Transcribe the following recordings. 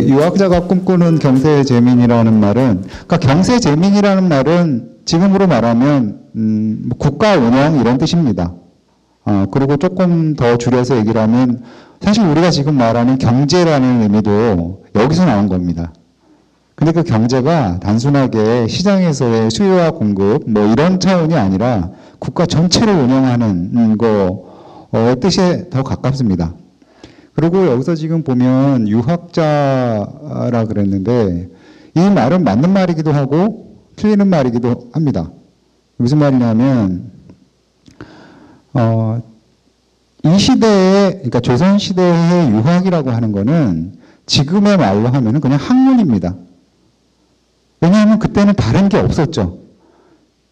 유학자가 꿈꾸는 경세재민이라는 말은, 그러니까 경세재민이라는 말은 지금으로 말하면 국가 운영 이런 뜻입니다. 그리고 조금 더 줄여서 얘기를 하면 사실 우리가 지금 말하는 경제라는 의미도 여기서 나온 겁니다. 근데 그 경제가 단순하게 시장에서의 수요와 공급 뭐 이런 차원이 아니라 국가 전체를 운영하는 뜻에 더 가깝습니다. 그리고 여기서 지금 보면 유학자라 그랬는데 이 말은 맞는 말이기도 하고 틀리는 말이기도 합니다. 무슨 말이냐면 이 시대에, 그러니까 조선 시대의 유학이라고 하는 거는 지금의 말로 하면은 그냥 학문입니다. 왜냐하면 그때는 다른 게 없었죠.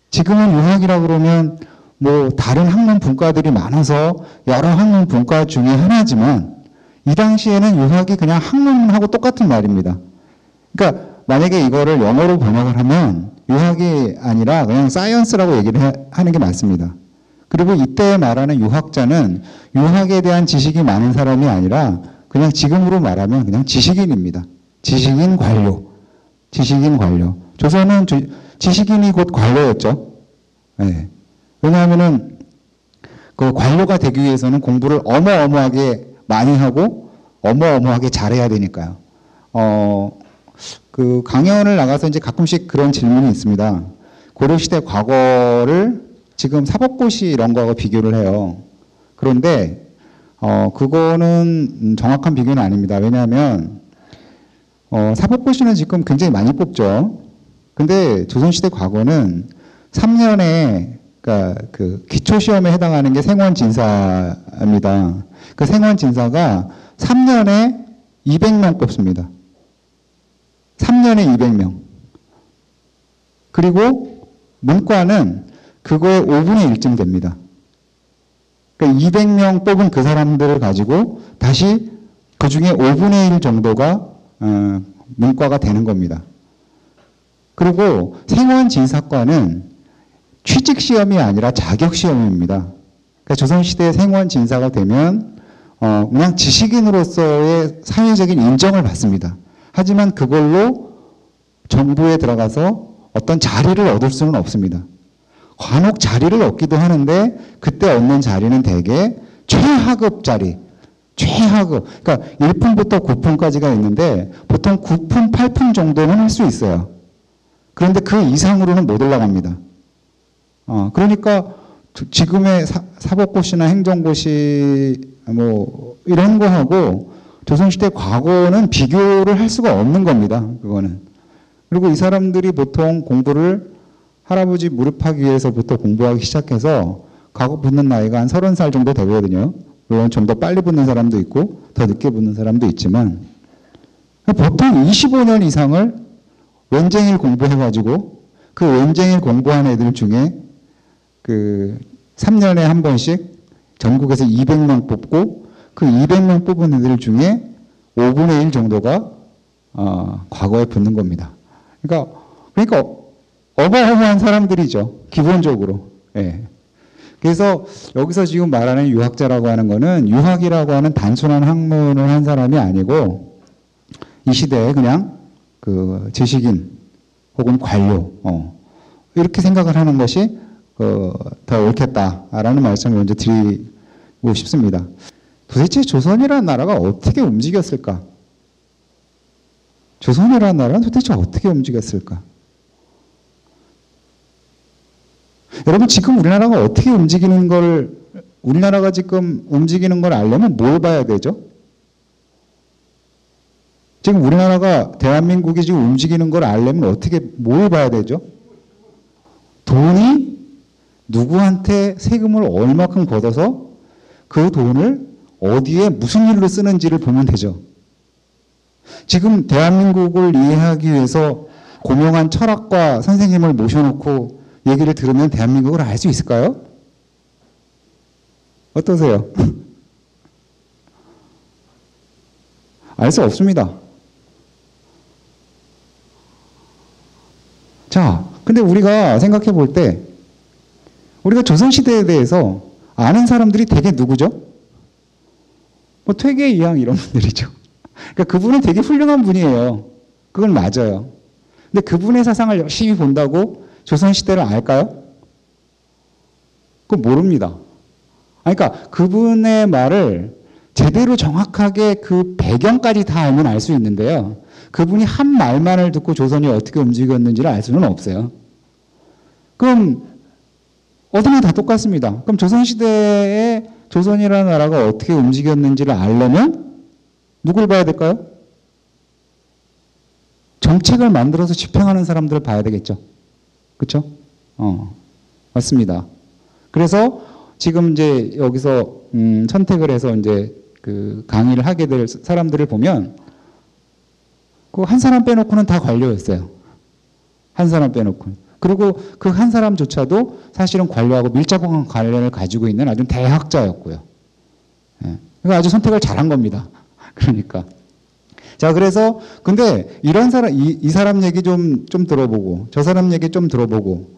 지금은 유학이라고 그러면 뭐 다른 학문 분과들이 많아서 여러 학문 분과 중에 하나지만 이 당시에는 유학이 그냥 학문하고 똑같은 말입니다. 그러니까 만약에 이거를 영어로 번역을 하면 유학이 아니라 그냥 사이언스라고 얘기를 하는 게 맞습니다. 그리고 이때 말하는 유학자는 유학에 대한 지식이 많은 사람이 아니라 그냥 지금으로 말하면 그냥 지식인입니다. 지식인 관료. 지식인 관료. 조선은 지식인이 곧 관료였죠. 네. 왜냐하면은 그 관료가 되기 위해서는 공부를 어마어마하게 많이 하고 어마어마하게 잘해야 되니까요. 그 강연을 나가서 이제 가끔씩 그런 질문이 있습니다. 고려시대 과거를 지금 사법고시 이런 거하고 비교를 해요. 그런데 그거는 정확한 비교는 아닙니다. 왜냐하면 사법고시는 지금 굉장히 많이 뽑죠. 근데 조선시대 과거는 3년에 그러니까 그 기초시험에 해당하는 게 생원진사입니다. 그 생원진사가 3년에 200명 뽑습니다. 3년에 200명. 그리고 문과는 그거의 5분의 1쯤 됩니다. 그러니까 200명 뽑은 그 사람들을 가지고 다시 그 중에 5분의 1 정도가 문과가 되는 겁니다. 그리고 생원진사과는 취직시험이 아니라 자격시험입니다. 그러니까 조선시대 생원진사가 되면 그냥 지식인으로서의 사회적인 인정을 받습니다. 하지만 그걸로 정부에 들어가서 어떤 자리를 얻을 수는 없습니다. 간혹 자리를 얻기도 하는데 그때 얻는 자리는 대개 최하급 자리, 최하급. 그러니까 1품부터 9품까지가 있는데 보통 9품, 8품 정도는 할 수 있어요. 그런데 그 이상으로는 못 올라갑니다. 그러니까 지금의 사법고시나 행정고시 뭐 이런 거하고 조선시대 과거는 비교를 할 수가 없는 겁니다. 그거는. 그리고 이 사람들이 보통 공부를 할아버지 무릎하기 위해서부터 공부하기 시작해서 과거 붙는 나이가 한 30살 정도 되거든요. 물론 좀 더 빨리 붙는 사람도 있고 더 늦게 붙는 사람도 있지만 보통 25년 이상을 웬쟁일 공부해가지고 그 웬쟁일 공부한 애들 중에 그 3년에 한 번씩 전국에서 200명 뽑고 그 200명 뽑은 애들 중에 5분의 1 정도가 과거에 붙는 겁니다. 그러니까 어마어마한 사람들이죠. 기본적으로. 예. 그래서 여기서 지금 말하는 유학자라고 하는 거는 유학이라고 하는 단순한 학문을 한 사람이 아니고 이 시대에 그냥 그 지식인 혹은 관료 이렇게 생각을 하는 것이 더 옳겠다라는 말씀을 먼저 드리고 싶습니다. 도대체 조선이라는 나라가 어떻게 움직였을까? 조선이라는 나라는 도대체 어떻게 움직였을까? 여러분 지금 우리나라가 어떻게 움직이는 걸 우리나라가 지금 움직이는 걸 알려면 뭘 봐야 되죠? 지금 우리나라가 대한민국이 지금 움직이는 걸 알려면 어떻게 뭘 봐야 되죠? 돈이 누구한테 세금을 얼마큼 걷어서 그 돈을 어디에 무슨 일로 쓰는지를 보면 되죠. 지금 대한민국을 이해하기 위해서 고명한 철학과 선생님을 모셔놓고 얘기를 들으면 대한민국을 알 수 있을까요? 어떠세요? 알 수 없습니다. 자, 근데 우리가 생각해 볼 때 우리가 조선시대에 대해서 아는 사람들이 되게 누구죠? 뭐 퇴계 이황 이런 분들이죠. 그러니까 그분은 되게 훌륭한 분이에요. 그건 맞아요. 근데 그분의 사상을 열심히 본다고 조선시대를 알까요? 그건 모릅니다. 그러니까 그분의 말을 제대로 정확하게 그 배경까지 다 알면 알 수 있는데요. 그분이 한 말만을 듣고 조선이 어떻게 움직였는지를 알 수는 없어요. 그럼 어디나 다 똑같습니다. 그럼 조선시대에 조선이라는 나라가 어떻게 움직였는지를 알려면 누굴 봐야 될까요? 정책을 만들어서 집행하는 사람들을 봐야 되겠죠. 그렇죠? 맞습니다. 그래서 지금 이제 여기서 선택을 해서 이제 그 강의를 하게 될 사람들을 보면 그 한 사람 빼놓고는 다 관료였어요. 한 사람 빼놓고는. 그리고 그 한 사람조차도 사실은 관료하고 밀접한 관련을 가지고 있는 아주 대학자였고요. 예. 그러니까 아주 선택을 잘한 겁니다. 그러니까. 자, 그래서 근데 이런 사람, 이 사람 얘기 좀 들어보고 저 사람 얘기 좀 들어보고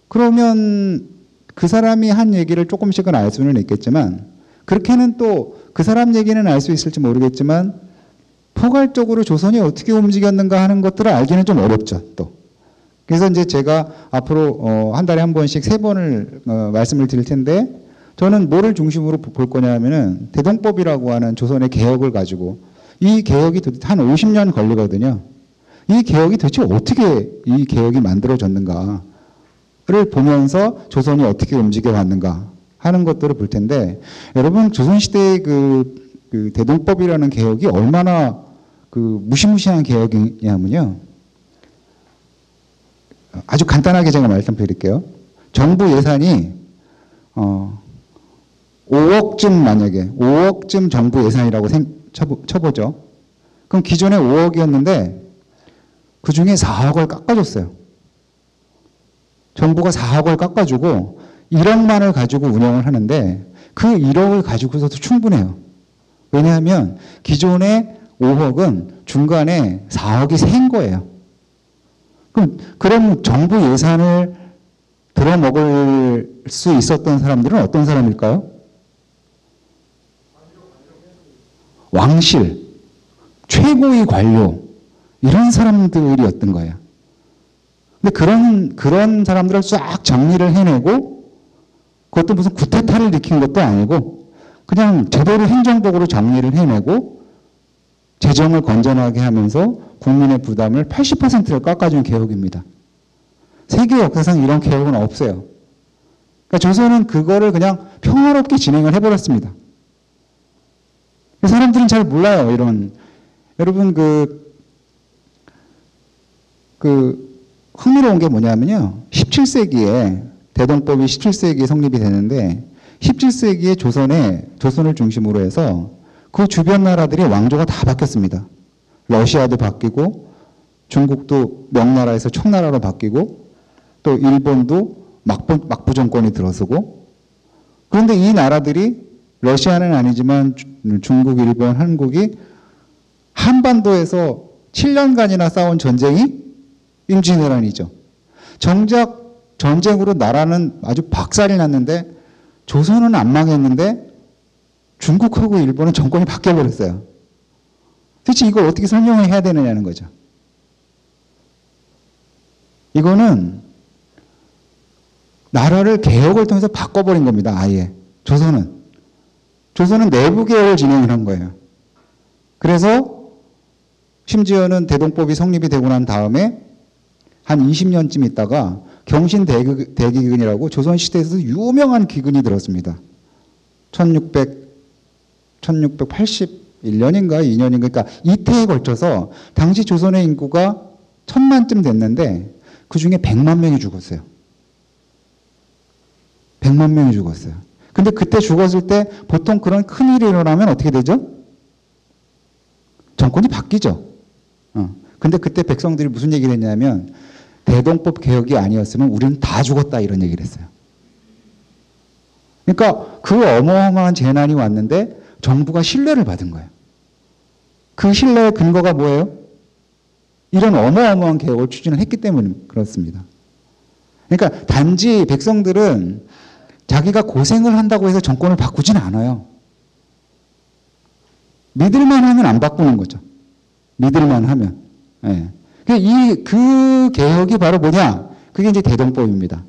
그러면 그 사람이 한 얘기를 조금씩은 알 수는 있겠지만 그렇게는 또 그 사람 얘기는 알 수 있을지 모르겠지만 포괄적으로 조선이 어떻게 움직였는가 하는 것들을 알기는 좀 어렵죠, 또. 그래서 이제 제가 앞으로 한 달에 한 번씩 3번을 말씀을 드릴 텐데 저는 뭐를 중심으로 볼 거냐 하면은 대동법이라고 하는 조선의 개혁을 가지고 이 개혁이 한 50년 걸리거든요. 이 개혁이 도대체 어떻게 이 개혁이 만들어졌는가를 보면서 조선이 어떻게 움직여 왔는가 하는 것들을 볼 텐데 여러분 조선시대의 그 대동법이라는 개혁이 얼마나 그 무시무시한 개혁이냐면요. 아주 간단하게 제가 말씀드릴게요. 정부 예산이 5억쯤 만약에 5억쯤 정부 예산이라고 쳐보죠. 그럼 기존에 5억이었는데 그 중에 4억을 깎아줬어요. 정부가 4억을 깎아주고 1억만을 가지고 운영을 하는데 그 1억을 가지고서도 충분해요. 왜냐하면 기존의 5억은 중간에 4억이 센 거예요. 그럼 정부 예산을 들어먹을 수 있었던 사람들은 어떤 사람일까요? 왕실, 최고의 관료, 이런 사람들이었던 거예요. 근데 그런 사람들을 쫙 정리를 해내고 그것도 무슨 구태타를 일으킨 것도 아니고 그냥 제대로 행정적으로 정리를 해내고 재정을 건전하게 하면서 국민의 부담을 80%를 깎아준 개혁입니다. 세계 역사상 이런 개혁은 없어요. 그러니까 조선은 그거를 그냥 평화롭게 진행을 해버렸습니다. 사람들은 잘 몰라요, 이런. 여러분, 흥미로운 게 뭐냐면요. 17세기에, 대동법이 17세기에 성립이 되는데, 17세기에 조선을 중심으로 해서 그 주변 나라들이 왕조가 다 바뀌었습니다. 러시아도 바뀌고, 중국도 명나라에서 청나라로 바뀌고, 또 일본도 막부 정권이 들어서고, 그런데 이 나라들이 러시아는 아니지만 중국, 일본, 한국이 한반도에서 7년간이나 싸운 전쟁이 임진왜란이죠. 정작 전쟁으로 나라는 아주 박살이 났는데 조선은 안 망했는데 중국하고 일본은 정권이 바뀌어버렸어요. 도대체 이걸 어떻게 설명을 해야 되느냐는 거죠. 이거는 나라를 개혁을 통해서 바꿔버린 겁니다. 아예. 조선은 내부 개혁을 진행을 한 거예요. 그래서 심지어는 대동법이 성립이 되고 난 다음에 한 20년쯤 있다가 경신대기근이라고 조선시대에서 유명한 기근이 들었습니다. 1681년인가 2년인가 그러니까 이태에 걸쳐서 당시 조선의 인구가 1000만쯤 됐는데 그중에 100만 명이 죽었어요. 100만 명이 죽었어요. 근데 그때 죽었을 때 보통 그런 큰일이 일어나면 어떻게 되죠? 정권이 바뀌죠. 근데 그때 백성들이 무슨 얘기를 했냐면 대동법 개혁이 아니었으면 우리는 다 죽었다 이런 얘기를 했어요. 그러니까 그 어마어마한 재난이 왔는데 정부가 신뢰를 받은 거예요. 그 신뢰의 근거가 뭐예요? 이런 어마어마한 개혁을 추진을 했기 때문에 그렇습니다. 그러니까 단지 백성들은 자기가 고생을 한다고 해서 정권을 바꾸지는 않아요. 믿을만 하면 안 바꾸는 거죠. 믿을만 하면. 예. 그 개혁이 바로 뭐냐? 그게 이제 대동법입니다.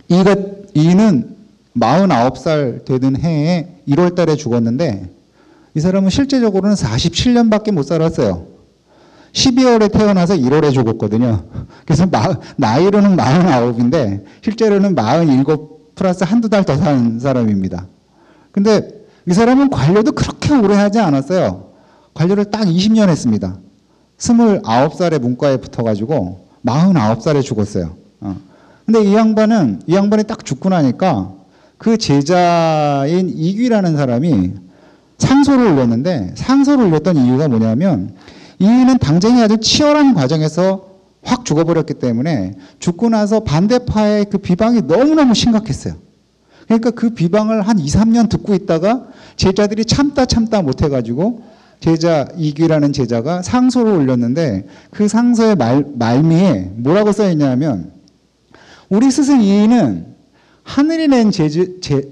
이는 49살 되는 해에 1월 달에 죽었는데 이 사람은 실제적으로는 47년밖에 못 살았어요. 12월에 태어나서 1월에 죽었거든요. 그래서 나이로는 49인데 실제로는 47 플러스 한두 달 더 산 사람입니다. 근데 이 사람은 관료도 그렇게 오래 하지 않았어요. 관료를 딱 20년 했습니다. 29살에 문과에 붙어가지고 49살에 죽었어요. 근데 이 양반이 딱 죽고 나니까 그 제자인 이귀라는 사람이 상소를 올렸는데 상소를 올렸던 이유가 뭐냐면 이는 당쟁이 아주 치열한 과정에서 확 죽어버렸기 때문에 죽고 나서 반대파의 그 비방이 너무너무 심각했어요. 그러니까 그 비방을 한 2, 3년 듣고 있다가 제자들이 참다 못해가지고 제자 이귀라는 제자가 상소를 올렸는데 그 상소의 말미에 뭐라고 써있냐면 우리 스승 이인은 하늘이 낸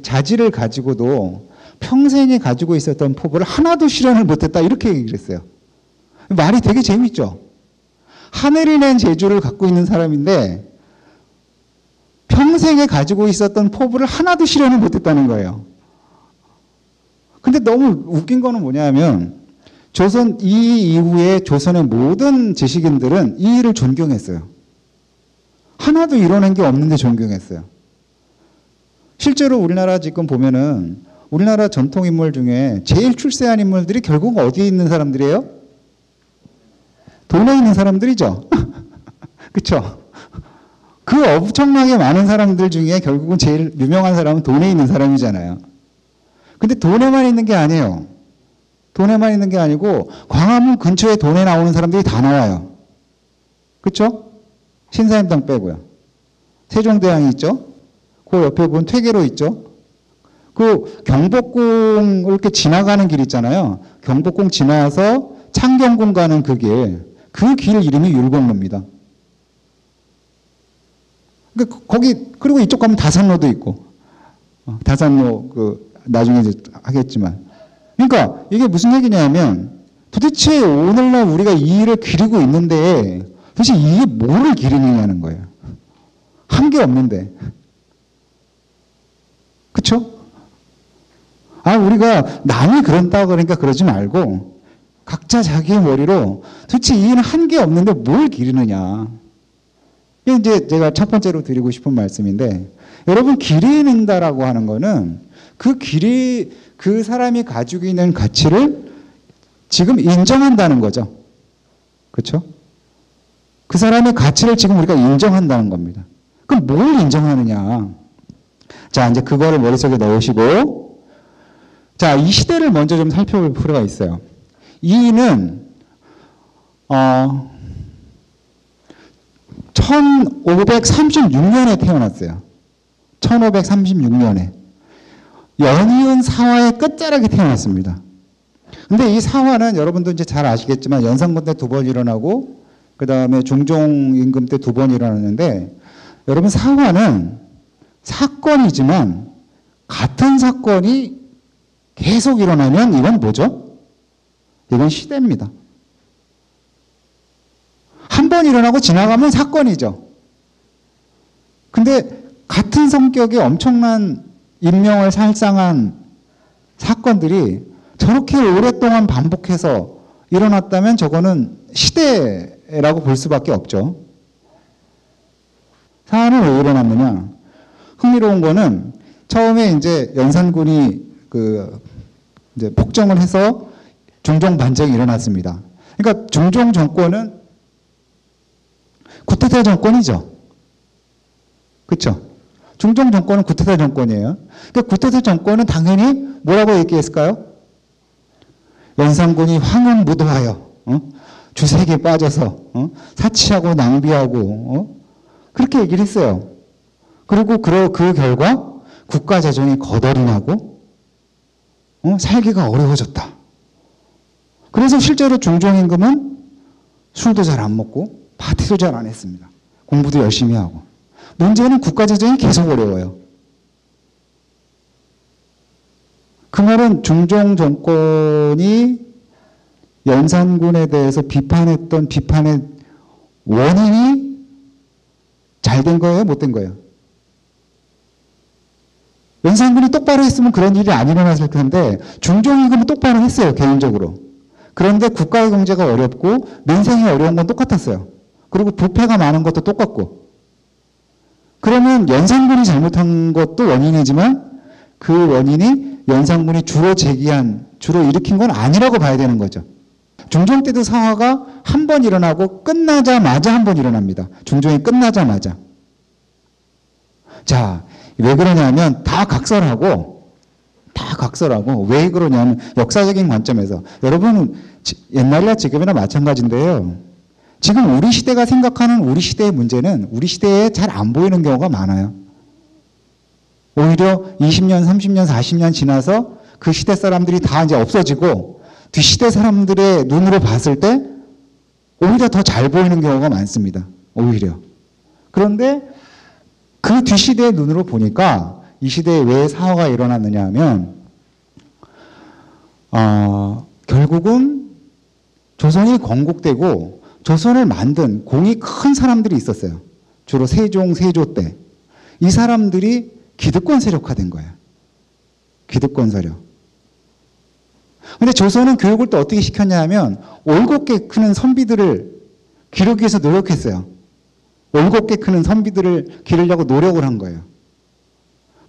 자질을 가지고도 평생에 가지고 있었던 포부를 하나도 실현을 못했다 이렇게 얘기를 했어요. 말이 되게 재밌죠. 하늘이 낸 재주를 갖고 있는 사람인데 평생에 가지고 있었던 포부를 하나도 실현을 못했다는 거예요. 근데 너무 웃긴 거는 뭐냐면 이 이후에 조선의 모든 지식인들은 이 일을 존경했어요. 하나도 이뤄낸 게 없는데 존경했어요. 실제로 우리나라 지금 보면은 우리나라 전통 인물 중에 제일 출세한 인물들이 결국 어디에 있는 사람들이에요? 돈에 있는 사람들이죠. 그렇죠? 그 엄청나게 많은 사람들 중에 결국은 제일 유명한 사람은 돈에 있는 사람이잖아요. 근데 돈에만 있는 게 아니에요. 돈에만 있는 게 아니고 광화문 근처에 돈에 나오는 사람들이 다 나와요. 그렇죠? 신사임당 빼고요. 세종대왕이 있죠? 그 옆에 보면 퇴계로 있죠? 그 경복궁을 이렇게 지나가는 길 있잖아요. 경복궁 지나서 창경궁 가는 그 길 이름이 율곡로입니다. 그러니까 그리고 이쪽 가면 다산로도 있고, 다산로 나중에 이제 하겠지만. 그러니까 이게 무슨 얘기냐면 도대체 오늘날 우리가 이 일을 기르고 있는데 도대체 이게 뭐를 기르느냐는 거예요. 한 게 없는데. 그쵸? 우리가 남이 그런다고 그러니까 그러지 말고 각자 자기의 머리로 도대체 이 일은 한 게 없는데 뭘 기르느냐. 이게 이제 제가 첫 번째로 드리고 싶은 말씀인데 여러분 기르는다라고 하는 거는 그 사람이 가지고 있는 가치를 지금 인정한다는 거죠. 그렇죠? 그 사람의 가치를 지금 우리가 인정한다는 겁니다. 그럼 뭘 인정하느냐? 자, 이제 그거를 머릿속에 넣으시고 자, 이 시대를 먼저 좀 살펴볼 필요가 있어요. 이는 1536년에 태어났어요. 1536년에. 연이은 사화의 끝자락에 태어났습니다. 근데 이 사화는 여러분도 이제 잘 아시겠지만 연산군 때 2번 일어나고 그 다음에 중종 임금 때 2번 일어났는데 여러분 사화는 사건이지만 같은 사건이 계속 일어나면 이건 뭐죠? 이건 시대입니다. 한 번 일어나고 지나가면 사건이죠. 근데 같은 성격의 엄청난 인명을 살상한 사건들이 저렇게 오랫동안 반복해서 일어났다면 저거는 시대라고 볼 수밖에 없죠. 사안은 왜 일어났느냐? 흥미로운 거는 처음에 이제 연산군이 이제 폭정을 해서 중종 반정이 일어났습니다. 그러니까 중종 정권은 쿠데타 정권이죠. 그렇죠? 중종 정권은 쿠데타 정권이에요. 그러니까 쿠데타 정권은 당연히 뭐라고 얘기했을까요? 연산군이 황혼무도하여 주색에 빠져서 사치하고 낭비하고 그렇게 얘기를 했어요. 그리고 그 결과 국가 재정이 거덜이 나고 살기가 어려워졌다. 그래서 실제로 중종 임금은 술도 잘 안 먹고 파티도 잘 안 했습니다. 공부도 열심히 하고. 문제는 국가 재정이 계속 어려워요. 그 말은 중종 정권이 연산군에 대해서 비판했던 비판의 원인이 잘 된 거예요? 못 된 거예요? 연산군이 똑바로 했으면 그런 일이 안 일어났을 텐데 중종임금은 똑바로 했어요, 개인적으로. 그런데 국가의 경제가 어렵고 민생이 어려운 건 똑같았어요. 그리고 부패가 많은 것도 똑같고. 그러면 연산군이 잘못한 것도 원인이지만 그 원인이 연산군이 주로 일으킨 건 아니라고 봐야 되는 거죠. 중종 때도 상화가 한 번 일어나고 끝나자마자 한 번 일어납니다. 중종이 끝나자마자. 자, 왜 그러냐면 다 각설하고 왜 그러냐면 역사적인 관점에서 여러분 옛날이나 지금이나 마찬가지인데요. 지금 우리 시대가 생각하는 우리 시대의 문제는 우리 시대에 잘 안 보이는 경우가 많아요. 오히려 20년, 30년, 40년 지나서 그 시대 사람들이 다 이제 없어지고 뒷시대 사람들의 눈으로 봤을 때 오히려 더 잘 보이는 경우가 많습니다. 오히려. 그런데 그 뒷시대의 눈으로 보니까 이 시대에 왜 사화가 일어났느냐 하면 결국은 조선이 건국되고 조선을 만든 공이 큰 사람들이 있었어요. 주로 세종, 세조 때. 이 사람들이 기득권 세력화된 거예요. 기득권 세력. 근데 조선은 교육을 또 어떻게 시켰냐 하면 올곧게 크는 선비들을 기르기 위해서 노력했어요. 올곧게 크는 선비들을 기르려고 노력을 한 거예요.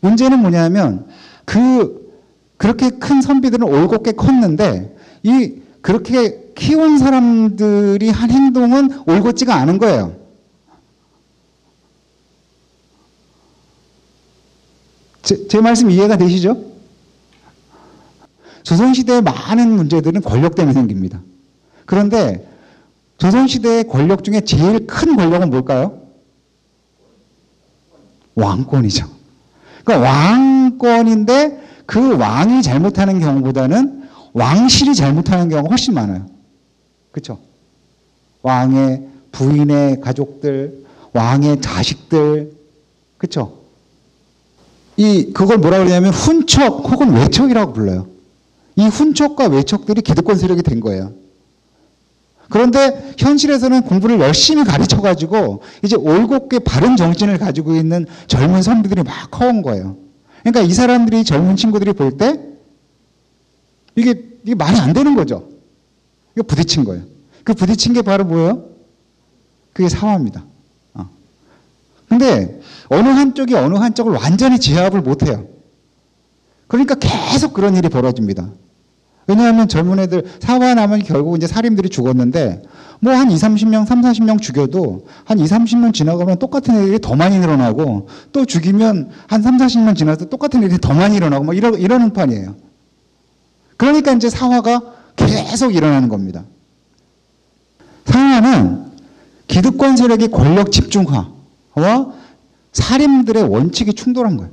문제는 뭐냐면 그렇게 큰 선비들은 올곧게 컸는데 그렇게 키운 사람들이 한 행동은 올곧지가 않은 거예요. 제 말씀 이해가 되시죠? 조선시대의 많은 문제들은 권력 때문에 생깁니다. 그런데 조선시대의 권력 중에 제일 큰 권력은 뭘까요? 왕권이죠. 그러니까 왕권인데 그 왕이 잘못하는 경우보다는 왕실이 잘못하는 경우가 훨씬 많아요. 그렇죠? 왕의 부인의 가족들, 왕의 자식들, 그렇죠? 그걸 뭐라 그러냐면 훈척 혹은 외척이라고 불러요. 이 훈척과 외척들이 기득권 세력이 된 거예요. 그런데 현실에서는 공부를 열심히 가르쳐가지고 이제 올곧게 바른 정신을 가지고 있는 젊은 선비들이 막 커온 거예요. 그러니까 이 사람들이 젊은 친구들이 볼 때 이게 말이 안 되는 거죠. 이거 부딪힌 거예요. 그 부딪힌 게 바로 뭐예요? 그게 사화입니다. 근데 어느 한쪽이 어느 한쪽을 완전히 제압을 못해요. 그러니까 계속 그런 일이 벌어집니다. 왜냐하면 젊은 애들 사화 나면 결국 이제 살인들이 죽었는데 뭐 한 30명, 40명 죽여도 한 30년 지나가면 똑같은 애들이 더 많이 늘어나고 또 죽이면 한 40년 지나서 똑같은 애들이 더 많이 일어나고 막 이러는 판이에요. 그러니까 이제 사화가 계속 일어나는 겁니다. 사화는 기득권 세력의 권력 집중화와 살인들의 원칙이 충돌한 거예요.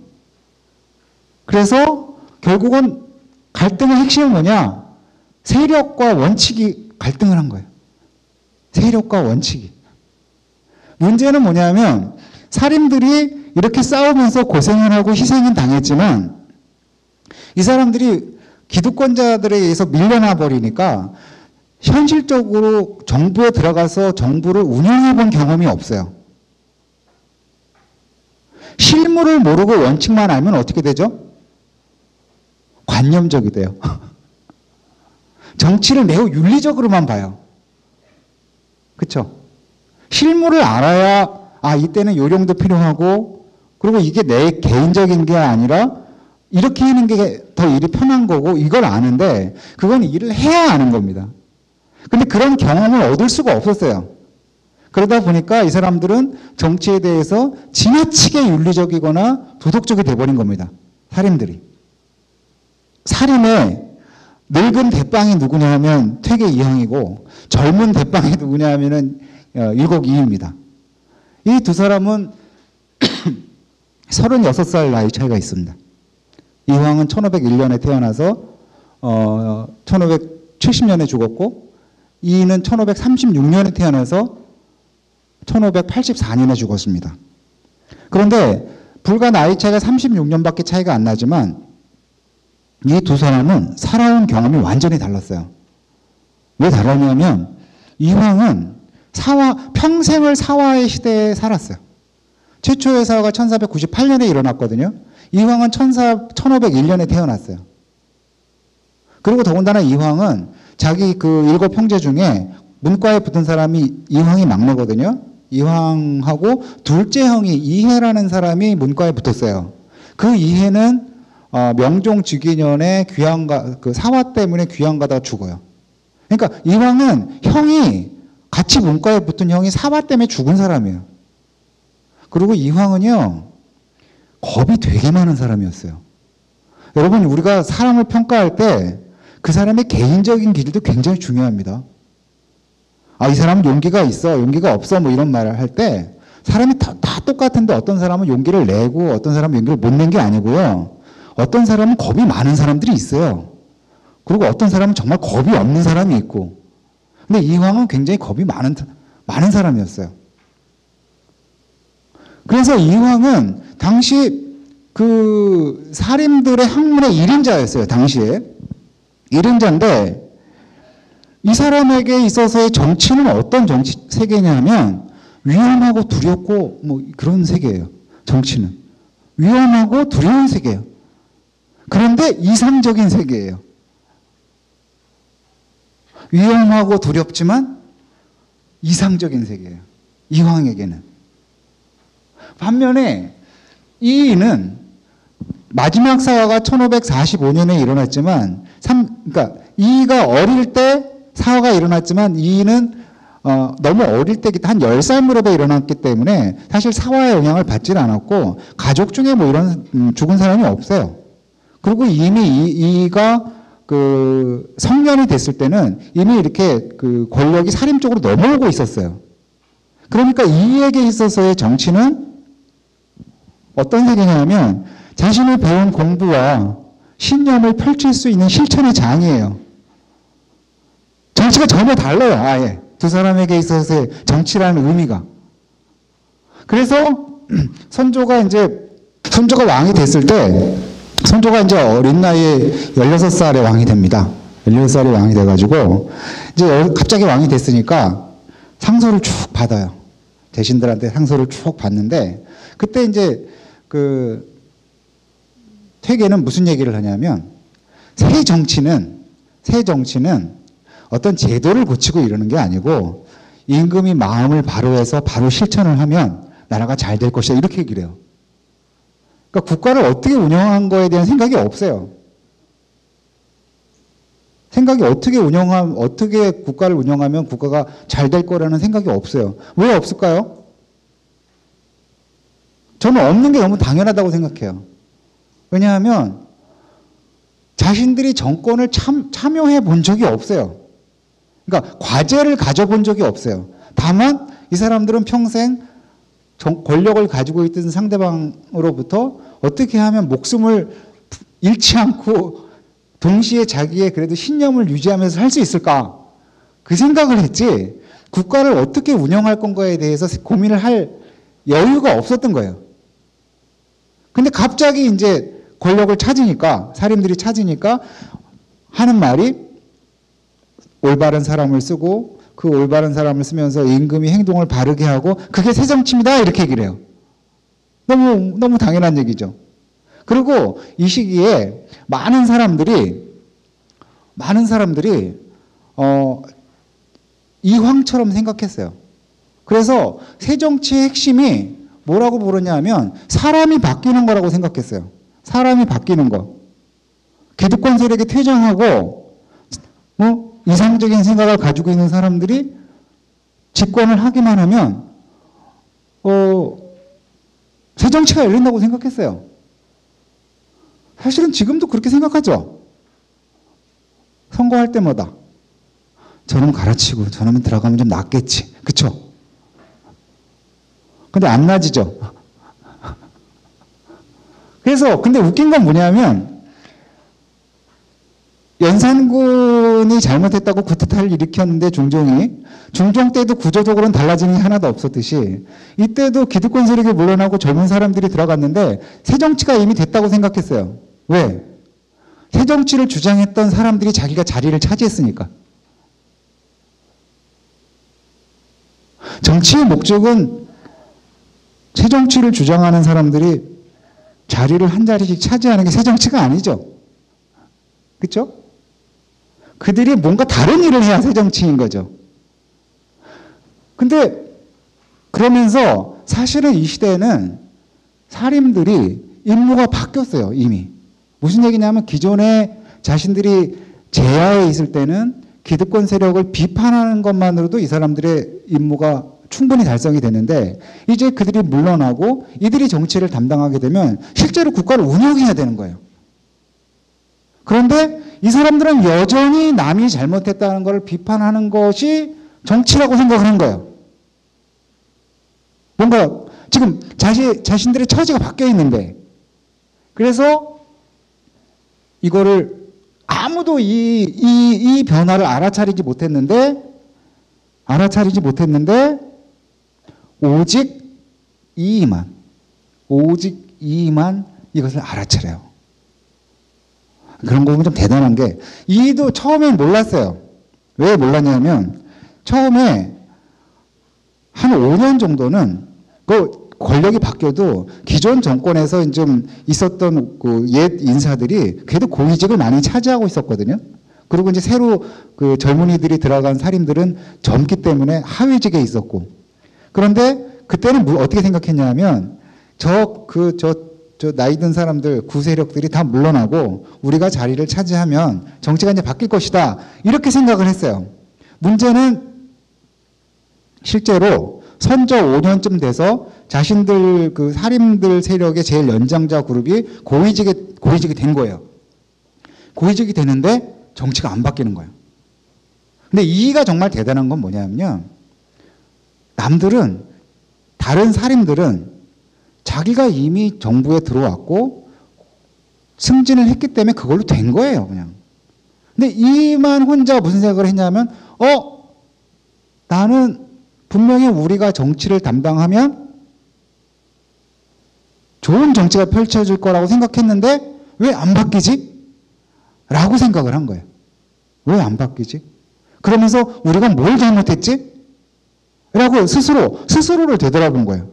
그래서 결국은 갈등의 핵심은 뭐냐? 세력과 원칙이 갈등을 한 거예요. 세력과 원칙이. 문제는 뭐냐면 살인들이 이렇게 싸우면서 고생을 하고 희생은 당했지만 이 사람들이 기득권자들에 의해서 밀려나 버리니까 현실적으로 정부에 들어가서 정부를 운영해 본 경험이 없어요. 실무를 모르고 원칙만 알면 어떻게 되죠? 관념적이 돼요. 정치를 매우 윤리적으로만 봐요. 그렇죠? 실무를 알아야 이때는 요령도 필요하고 그리고 이게 내 개인적인 게 아니라 이렇게 하는 게 더 일이 편한 거고 이걸 아는데 그건 일을 해야 아는 겁니다. 근데 그런 경험을 얻을 수가 없었어요. 그러다 보니까 이 사람들은 정치에 대해서 지나치게 윤리적이거나 도덕적이 돼버린 겁니다. 살인들이. 살인의 늙은 대빵이 누구냐 하면 퇴계 이황이고 젊은 대빵이 누구냐 하면은 일곡이입니다. 이 두 사람은 36살 나이 차이가 있습니다. 이황은 1501년에 태어나서 1570년에 죽었고 이는 1536년에 태어나서 1584년에 죽었습니다. 그런데 불과 나이 차이가 36년밖에 차이가 안 나지만 이 두 사람은 살아온 경험이 완전히 달랐어요. 왜 다르냐면 이황은 평생을 사화의 시대에 살았어요. 최초의 사화가 1498년에 일어났거든요. 이황은 1501년에 태어났어요. 그리고 더군다나 이황은 자기 그 7 형제 중에 문과에 붙은 사람이 이황이 막내거든요. 이황하고 둘째 형이 이해라는 사람이 문과에 붙었어요. 그 이해는 명종 즉위년에 그 사화 때문에 귀양가다가 죽어요. 그러니까 이황은 형이 같이 문과에 붙은 형이 사화 때문에 죽은 사람이에요. 그리고 이황은요, 겁이 되게 많은 사람이었어요. 여러분, 우리가 사람을 평가할 때 그 사람의 개인적인 길도 굉장히 중요합니다. 이 사람은 용기가 있어, 용기가 없어, 뭐 이런 말을 할 때 사람이 다 똑같은데 어떤 사람은 용기를 내고 어떤 사람은 용기를 못 낸 게 아니고요. 어떤 사람은 겁이 많은 사람들이 있어요. 그리고 어떤 사람은 정말 겁이 없는 사람이 있고. 근데 이황은 굉장히 겁이 많은 사람이었어요. 그래서 이황은 당시 그 사림들의 학문의 1인자였어요. 당시에. 1인자인데 이 사람에게 있어서의 정치는 어떤 정치 세계냐면 위험하고 두렵고 뭐 그런 세계예요. 정치는. 위험하고 두려운 세계예요. 그런데 이상적인 세계예요. 위험하고 두렵지만 이상적인 세계예요. 이황에게는. 반면에 이인은 마지막 사화가 1545년에 일어났지만 그러니까 이가 어릴 때 사화가 일어났지만 이는 너무 어릴 때 한 10살 무렵에 일어났기 때문에 사실 사화의 영향을 받지는 않았고 가족 중에 뭐 이런 죽은 사람이 없어요. 그리고 이미 이가 그 성년이 됐을 때는 이미 이렇게 그 권력이 사림 쪽으로 넘어오고 있었어요. 그러니까 이에게 있어서의 정치는 어떤 세계냐면 자신이 배운 공부와 신념을 펼칠 수 있는 실천의 장이에요. 정치가 전혀 달라요. 아예. 두 사람에게 있어서의 정치라는 의미가. 그래서 선조가 왕이 됐을 때 선조가 이제 어린 나이에 16살에 왕이 됩니다. 16살에 왕이 돼가지고 이제 갑자기 왕이 됐으니까 상소를 쭉 받아요. 대신들한테 상소를 쭉 받는데 그때 이제 그 퇴계는 무슨 얘기를 하냐면 새 정치는 어떤 제도를 고치고 이러는 게 아니고 임금이 마음을 바로 해서 바로 실천을 하면 나라가 잘 될 것이다. 이렇게 얘기를 해요. 그러니까 국가를 어떻게 운영한 거에 대한 생각이 없어요. 생각이 어떻게 국가를 운영하면 국가가 잘 될 거라는 생각이 없어요. 왜 없을까요? 저는 없는 게 너무 당연하다고 생각해요. 왜냐하면 자신들이 정권을 참여해 본 적이 없어요. 그러니까 과제를 가져본 적이 없어요. 다만 이 사람들은 평생 권력을 가지고 있던 상대방으로부터 어떻게 하면 목숨을 잃지 않고 동시에 자기의 그래도 신념을 유지하면서 할 수 있을까? 그 생각을 했지 국가를 어떻게 운영할 건가에 대해서 고민을 할 여유가 없었던 거예요. 근데 갑자기 이제 권력을 찾으니까, 사림들이 찾으니까 하는 말이 올바른 사람을 쓰고 그 올바른 사람을 쓰면서 임금이 행동을 바르게 하고 그게 새 정치입니다. 이렇게 얘기를 해요. 너무 당연한 얘기죠. 그리고 이 시기에 많은 사람들이 이황처럼 생각했어요. 그래서 새 정치의 핵심이 뭐라고 부르냐면 사람이 바뀌는 거라고 생각했어요. 사람이 바뀌는 거. 기득권 세력이 퇴장하고 이상적인 생각을 가지고 있는 사람들이 집권을 하기만 하면 새 정치가 열린다고 생각했어요. 사실은 지금도 그렇게 생각하죠. 선거할 때마다 저놈 갈아치고 저놈은 들어가면 좀 낫겠지. 그쵸? 근데 안 나아지죠. 그래서 근데 웃긴 건 뭐냐면 연산군이 잘못했다고 쿠데타를 일으켰는데 중종 때도 구조적으로는 달라지는 게 하나도 없었듯이 이때도 기득권 세력이 물러나고 젊은 사람들이 들어갔는데 새 정치가 이미 됐다고 생각했어요. 왜? 새 정치를 주장했던 사람들이 자기가 자리를 차지했으니까. 정치의 목적은 새정치를 주장하는 사람들이 자리를 한 자리씩 차지하는 게 새정치가 아니죠. 그렇죠? 그들이 뭔가 다른 일을 해야 새정치인 거죠. 근데 그러면서 사실은 이 시대에는 사림들이 임무가 바뀌었어요. 이미. 무슨 얘기냐면 기존에 자신들이 제야에 있을 때는 기득권 세력을 비판하는 것만으로도 이 사람들의 임무가 충분히 달성이 되는데 이제 그들이 물러나고 이들이 정치를 담당하게 되면 실제로 국가를 운영해야 되는 거예요. 그런데 이 사람들은 여전히 남이 잘못했다는 걸 비판하는 것이 정치라고 생각하는 거예요. 뭔가 지금 자신들의 처지가 바뀌어 있는데 그래서 이거를 아무도 이 변화를 알아차리지 못했는데 오직 이만 이것을 알아차려요. 그런 거 보면 좀 대단한 게 이도 처음엔 몰랐어요. 왜 몰랐냐면 처음에 한 5년 정도는 그 권력이 바뀌어도 기존 정권에서 좀 있었던 그 옛 인사들이 그래도 고위직을 많이 차지하고 있었거든요. 그리고 이제 새로 그 젊은이들이 들어간 사림들은 젊기 때문에 하위직에 있었고. 그런데 그때는 어떻게 생각했냐면 저 나이 든 사람들 구세력들이 다 물러나고 우리가 자리를 차지하면 정치가 이제 바뀔 것이다. 이렇게 생각을 했어요. 문제는 실제로 선저 5년쯤 돼서 자신들 그 사림들 세력의 제일 연장자 그룹이 고위직이 된 거예요. 고위직이 되는데 정치가 안 바뀌는 거예요. 근데 이가 정말 대단한 건 뭐냐면요. 다른 사림들은 자기가 이미 정부에 들어왔고 승진을 했기 때문에 그걸로 된 거예요, 그냥. 근데 이만 혼자 무슨 생각을 했냐면, 나는 분명히 우리가 정치를 담당하면 좋은 정치가 펼쳐질 거라고 생각했는데 왜 안 바뀌지? 라고 생각을 한 거예요. 왜 안 바뀌지? 그러면서 우리가 뭘 잘못했지? 라고 스스로를 되돌아본 거예요.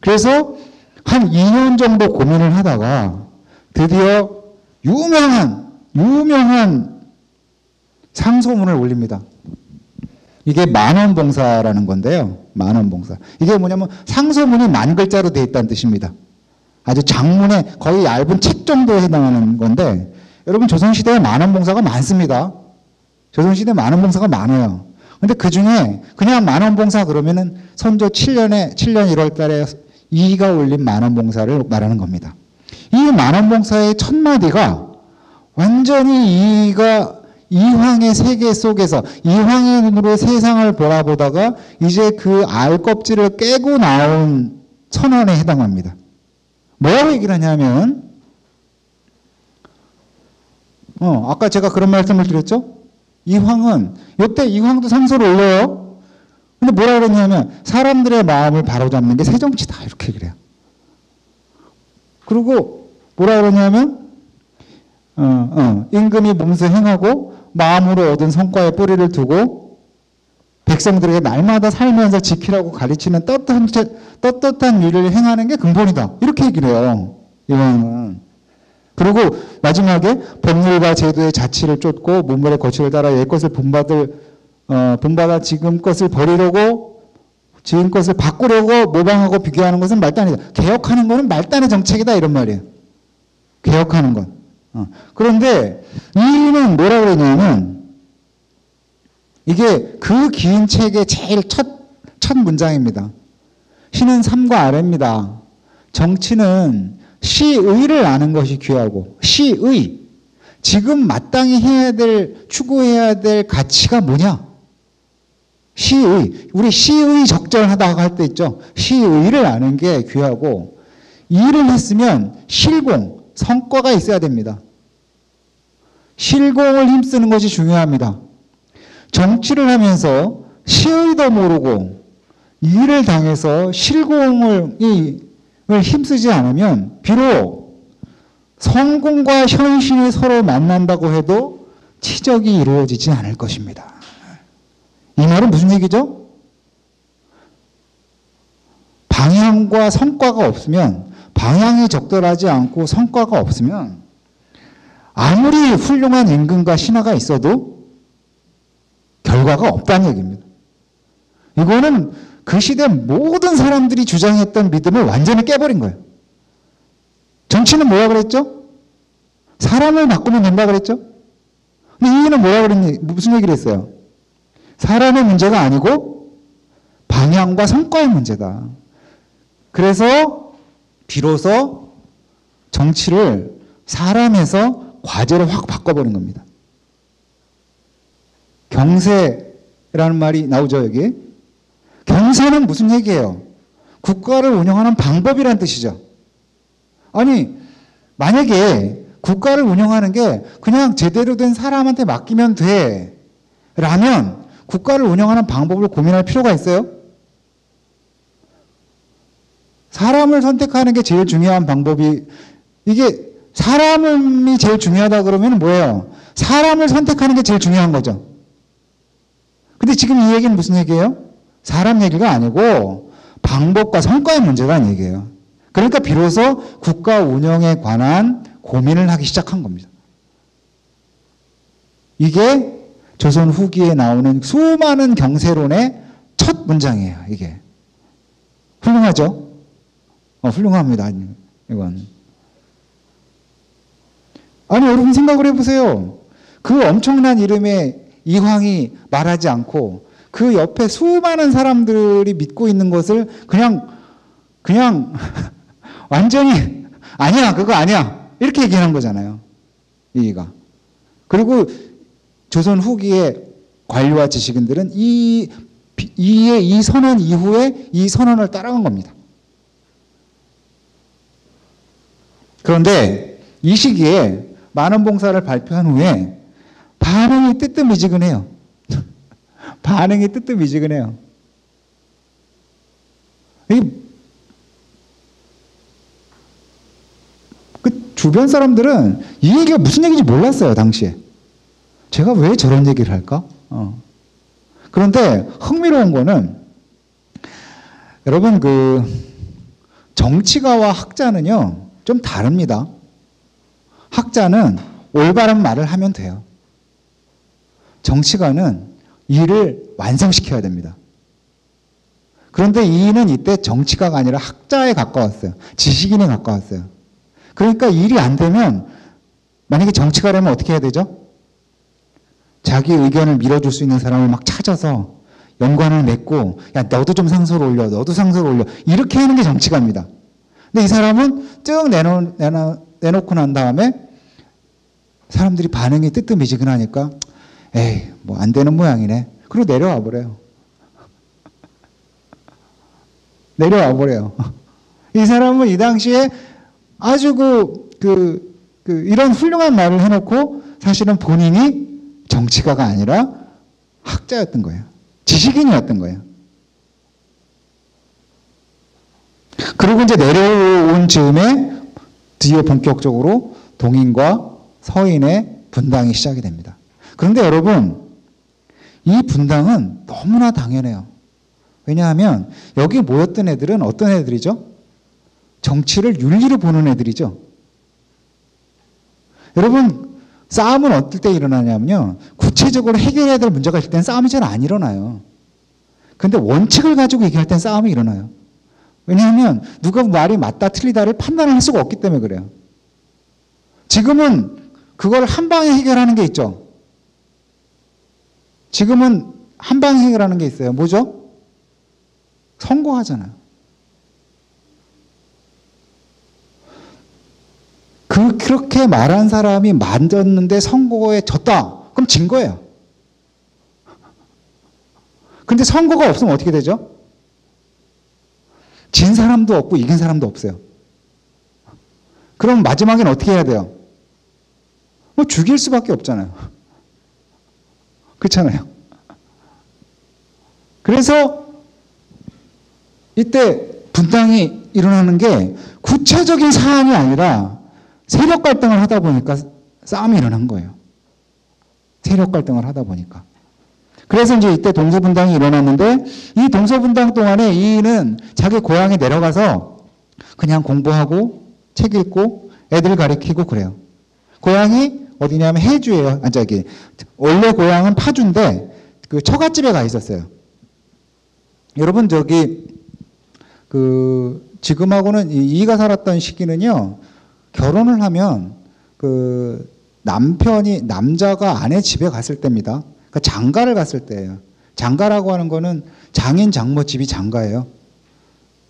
그래서 한 2년 정도 고민을 하다가 드디어 유명한 상소문을 올립니다. 이게 만원봉사라는 건데요. 만원봉사. 이게 뭐냐면 상소문이 10,000글자로 되어 있다는 뜻입니다. 아주 장문의 거의 얇은 책 정도에 해당하는 건데 여러분 조선시대에 만원봉사가 많습니다. 조선시대에 만원봉사가 많아요. 근데 그 중에 그냥 만원봉사 그러면은 선조 7년 1월 달에 이가 올린 만원봉사를 말하는 겁니다. 이 만원봉사의 첫 마디가 완전히 이황의 세계 속에서 이황의 눈으로 세상을 바라보다가 이제 그 알껍질을 깨고 나온 선언에 해당합니다. 뭐라고 얘기를 하냐면 아까 제가 그런 말씀을 드렸죠? 이때 이황도 상소를 올려요. 근데 뭐라 그랬냐면 사람들의 마음을 바로잡는 게 새정치다 이렇게 그래요. 그리고 뭐라 그러냐면 임금이 몸소 행하고 마음으로 얻은 성과에 뿌리를 두고 백성들에게 날마다 살면서 지키라고 가르치는 떳떳한 일을 행하는 게 근본이다. 이렇게 얘기를 해요. 이왕은. 그리고 마지막에 법률과 제도의 자치를 쫓고 문물의 거취를 따라 옛것을 본받아 지금 것을 버리려고 지금 것을 바꾸려고 모방하고 비교하는 것은 말단이다. 개혁하는 것은 말단의 정책이다 이런 말이에요. 개혁하는 건. 그런데 이는 뭐라 그러냐면 이게 그 긴 책의 제일 첫 문장입니다. 시는 삼과 아래입니다. 정치는 시의를 아는 것이 귀하고 시의 지금 마땅히 추구해야 될 가치가 뭐냐? 우리 시의 적절하다고 할 때 있죠. 시의를 아는 게 귀하고 일을 했으면 성과가 있어야 됩니다. 실공을 힘쓰는 것이 중요합니다. 정치를 하면서 시의도 모르고 일을 당해서 실공을 힘쓰지 않으면 비록 성공과 현실이 서로 만난다고 해도 치적이 이루어지지 않을 것입니다. 이 말은 무슨 얘기죠? 방향과 성과가 없으면, 방향이 적절하지 않고 성과가 없으면 아무리 훌륭한 임금과 신하가 있어도 결과가 없다는 얘기입니다. 이거는 그 시대 모든 사람들이 주장했던 믿음을 완전히 깨버린 거예요. 정치는 뭐라 그랬죠? 사람을 바꾸면 된다 그랬죠? 근데 이유는 뭐라 그랬니? 무슨 얘기를 했어요? 사람의 문제가 아니고 방향과 성과의 문제다. 그래서 비로소 정치를 사람에서 과제를 확 바꿔버린 겁니다. 경세라는 말이 나오죠, 여기. 경세는 무슨 얘기예요? 국가를 운영하는 방법이란 뜻이죠. 아니, 만약에 국가를 운영하는 게 그냥 제대로 된 사람한테 맡기면 돼 라면 국가를 운영하는 방법을 고민할 필요가 있어요? 사람을 선택하는 게 제일 중요한 방법이, 이게 사람이 제일 중요하다 그러면 뭐예요? 사람을 선택하는 게 제일 중요한 거죠. 근데 지금 이 얘기는 무슨 얘기예요? 사람 얘기가 아니고 방법과 성과의 문제라는 얘기예요. 그러니까 비로소 국가 운영에 관한 고민을 하기 시작한 겁니다. 이게 조선 후기에 나오는 수많은 경세론의 첫 문장이에요. 이게 훌륭하죠? 훌륭합니다. 이건. 아니, 여러분 생각을 해보세요. 그 엄청난 이름의 이황이 말하지 않고 그 옆에 수많은 사람들이 믿고 있는 것을 그냥 완전히 아니야, 그거 아니야 이렇게 얘기하는 거잖아요. 얘기가. 그리고 조선 후기의 관료와 지식인들은 이 선언 이후에 이 선언을 따라간 겁니다. 그런데 이 시기에 만원봉사를 발표한 후에 반응이 뜨뜻미지근해요. 반응이 뜨뜻미지근해요. 그 주변 사람들은 이 얘기가 무슨 얘기인지 몰랐어요, 당시에. 제가 왜 저런 얘기를 할까? 그런데 흥미로운 거는 여러분 그 정치가와 학자는요 좀 다릅니다. 학자는 올바른 말을 하면 돼요. 정치가는 일을 완성시켜야 됩니다. 그런데 이는 이때 정치가가 아니라 학자에 가까웠어요. 지식인에 가까웠어요. 그러니까 일이 안 되면 만약에 정치가라면 어떻게 해야 되죠? 자기 의견을 밀어줄 수 있는 사람을 막 찾아서 연관을 맺고 야 너도 좀 상소를 올려, 너도 상소를 올려 이렇게 하는 게 정치가입니다. 근데 이 사람은 쭉 내놓고 난 다음에 사람들이 반응이 뜨뜻미지근하니까 에이 뭐 안 되는 모양이네. 그리고 내려와 버려요. 내려와 버려요. 이 사람은 이 당시에 아주 이런 훌륭한 말을 해놓고 사실은 본인이 정치가가 아니라 학자였던 거예요. 지식인이었던 거예요. 그리고 이제 내려온 즈음에 드디어 본격적으로 동인과 서인의 분당이 시작이 됩니다. 그런데 여러분, 이 분당은 너무나 당연해요. 왜냐하면 여기 모였던 애들은 어떤 애들이죠? 정치를 윤리로 보는 애들이죠. 여러분, 싸움은 어떨 때 일어나냐면요. 구체적으로 해결해야 될 문제가 있을 때는 싸움이 잘 안 일어나요. 그런데 원칙을 가지고 얘기할 땐 싸움이 일어나요. 왜냐하면 누가 말이 맞다 틀리다를 판단을 할 수가 없기 때문에 그래요. 지금은 그걸 한 방에 해결하는 게 있죠. 지금은 한 방에 해결하는 게 있어요. 뭐죠? 선고하잖아요. 그렇게 말한 사람이 만졌는데 선거에 졌다. 그럼 진 거예요. 근데 선거가 없으면 어떻게 되죠? 진 사람도 없고 이긴 사람도 없어요. 그럼 마지막엔 어떻게 해야 돼요? 뭐 죽일 수밖에 없잖아요. 그렇잖아요. 그래서 이때 분당이 일어나는 게 구체적인 사안이 아니라 세력 갈등을 하다 보니까 싸움이 일어난 거예요. 세력 갈등을 하다 보니까. 그래서 이제 이때 동서분당이 일어났는데 이 동서분당 동안에 이인은 자기 고향에 내려가서 그냥 공부하고 책 읽고 애들 가르치고 그래요. 고향이 어디냐면 해주예요. 원래 고향은 파주인데 그 처갓집에 가 있었어요. 여러분 지금하고는 이가 살았던 시기는요. 결혼을 하면 남자가 아내 집에 갔을 때입니다. 그러니까 장가를 갔을 때예요. 장가라고 하는 거는 장인 장모 집이 장가예요.